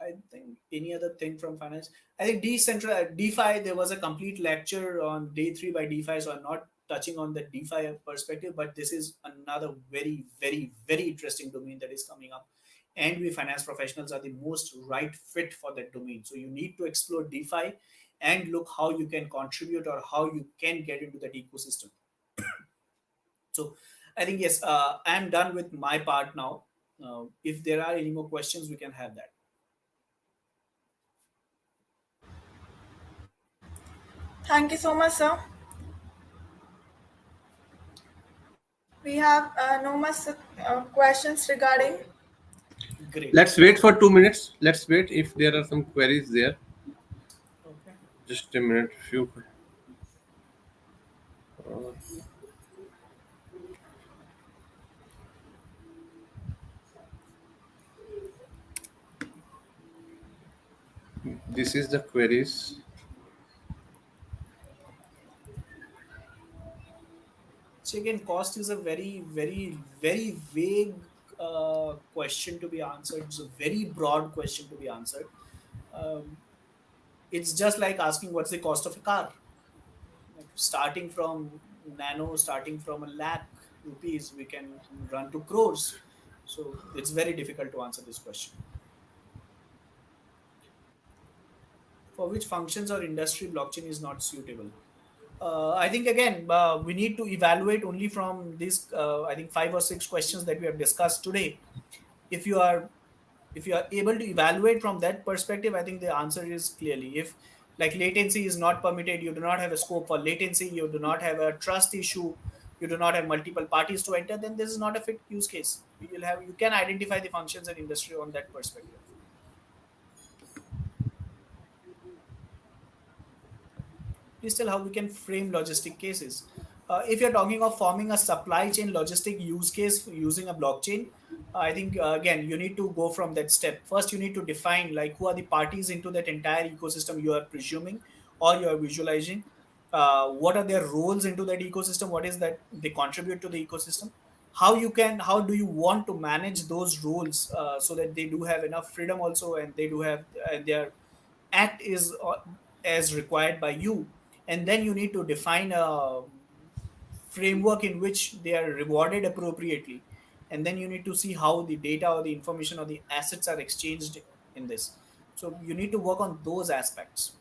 I think any other thing from finance. I think decentralized DeFi. There was a complete lecture on day three by DeFi, so I'm not touching on the DeFi perspective. But this is another very, very, very interesting domain that is coming up, and we finance professionals are the most right fit for that domain. So you need to explore DeFi and look how you can contribute or how you can get into that ecosystem. So I think yes, I'm done with my part now. If there are any more questions, we can have that. Thank you so much, sir. We have no much questions regarding. Great. Let's wait for 2 minutes. Let's wait if there are some queries there. Okay. Just a minute. Few. Uh, this is the queries. So again, cost is a very, very, very vague question to be answered. It's a very broad question to be answered. Um, it's just like asking what's the cost of a car. Like starting from nano, starting from a lakh rupees, we can run to crores. So it's very difficult to answer this question. For which functions or industry blockchain is not suitable? I think again we need to evaluate only from these. I think 5 or 6 questions that we have discussed today. If you are able to evaluate from that perspective, I think the answer is clearly, if like latency is not permitted, you do not have a scope for latency, you do not have a trust issue, you do not have multiple parties to enter, then this is not a fit use case. You can identify the functions and industry on that perspective. Is still how we can frame logistic cases. If you're talking of forming a supply chain logistic use case using a blockchain, I think again you need to go from that step. First, you need to define like who are the parties into that entire ecosystem you are presuming or you are visualizing. What are their roles into that ecosystem? What is that they contribute to the ecosystem? How do you want to manage those roles so that they do have enough freedom also, and they do have their act is as required by you. And then you need to define a framework in which they are rewarded appropriately, and then you need to see how the data or the information or the assets are exchanged in this. So you need to work on those aspects.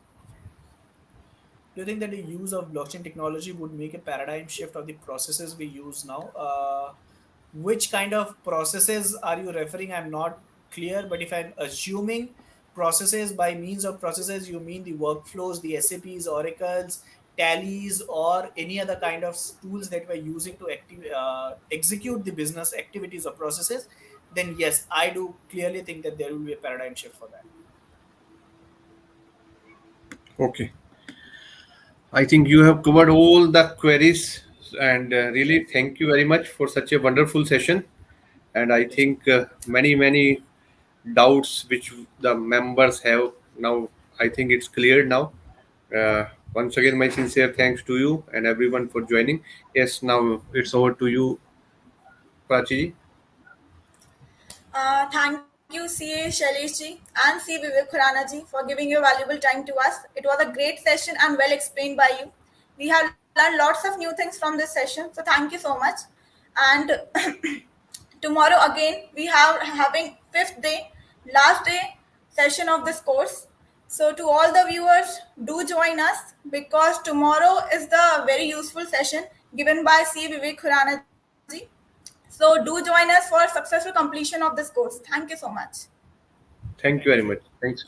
Do you think that the use of blockchain technology would make a paradigm shift of the processes we use now? Which kind of processes are you referring? I'm not clear, but if I'm assuming processes, by means of processes, you mean the workflows, the SAPs, Oracles, tallies, or any other kind of tools that we're using to execute the business activities or processes, then yes, I do clearly think that there will be a paradigm shift for that. Okay. I think you have covered all the queries, and really thank you very much for such a wonderful session. And I Yes. think many doubts which the members have now, I think it's cleared now. Once again, my sincere thanks to you and everyone for joining. Yes, now it's over to you, Prachi. Thank you, CA Shailesh ji and C Vivek Khurana ji, for giving your valuable time to us. It was a great session and well explained by you. We have learned lots of new things from this session, so thank you so much. And tomorrow again we have having fifth day, last day session of this course. So to all the viewers, do join us because tomorrow is the very useful session given by C Vivek Khurana ji. So do join us for successful completion of this course. Thank you so much. Thank you Thank very you. much. Thanks.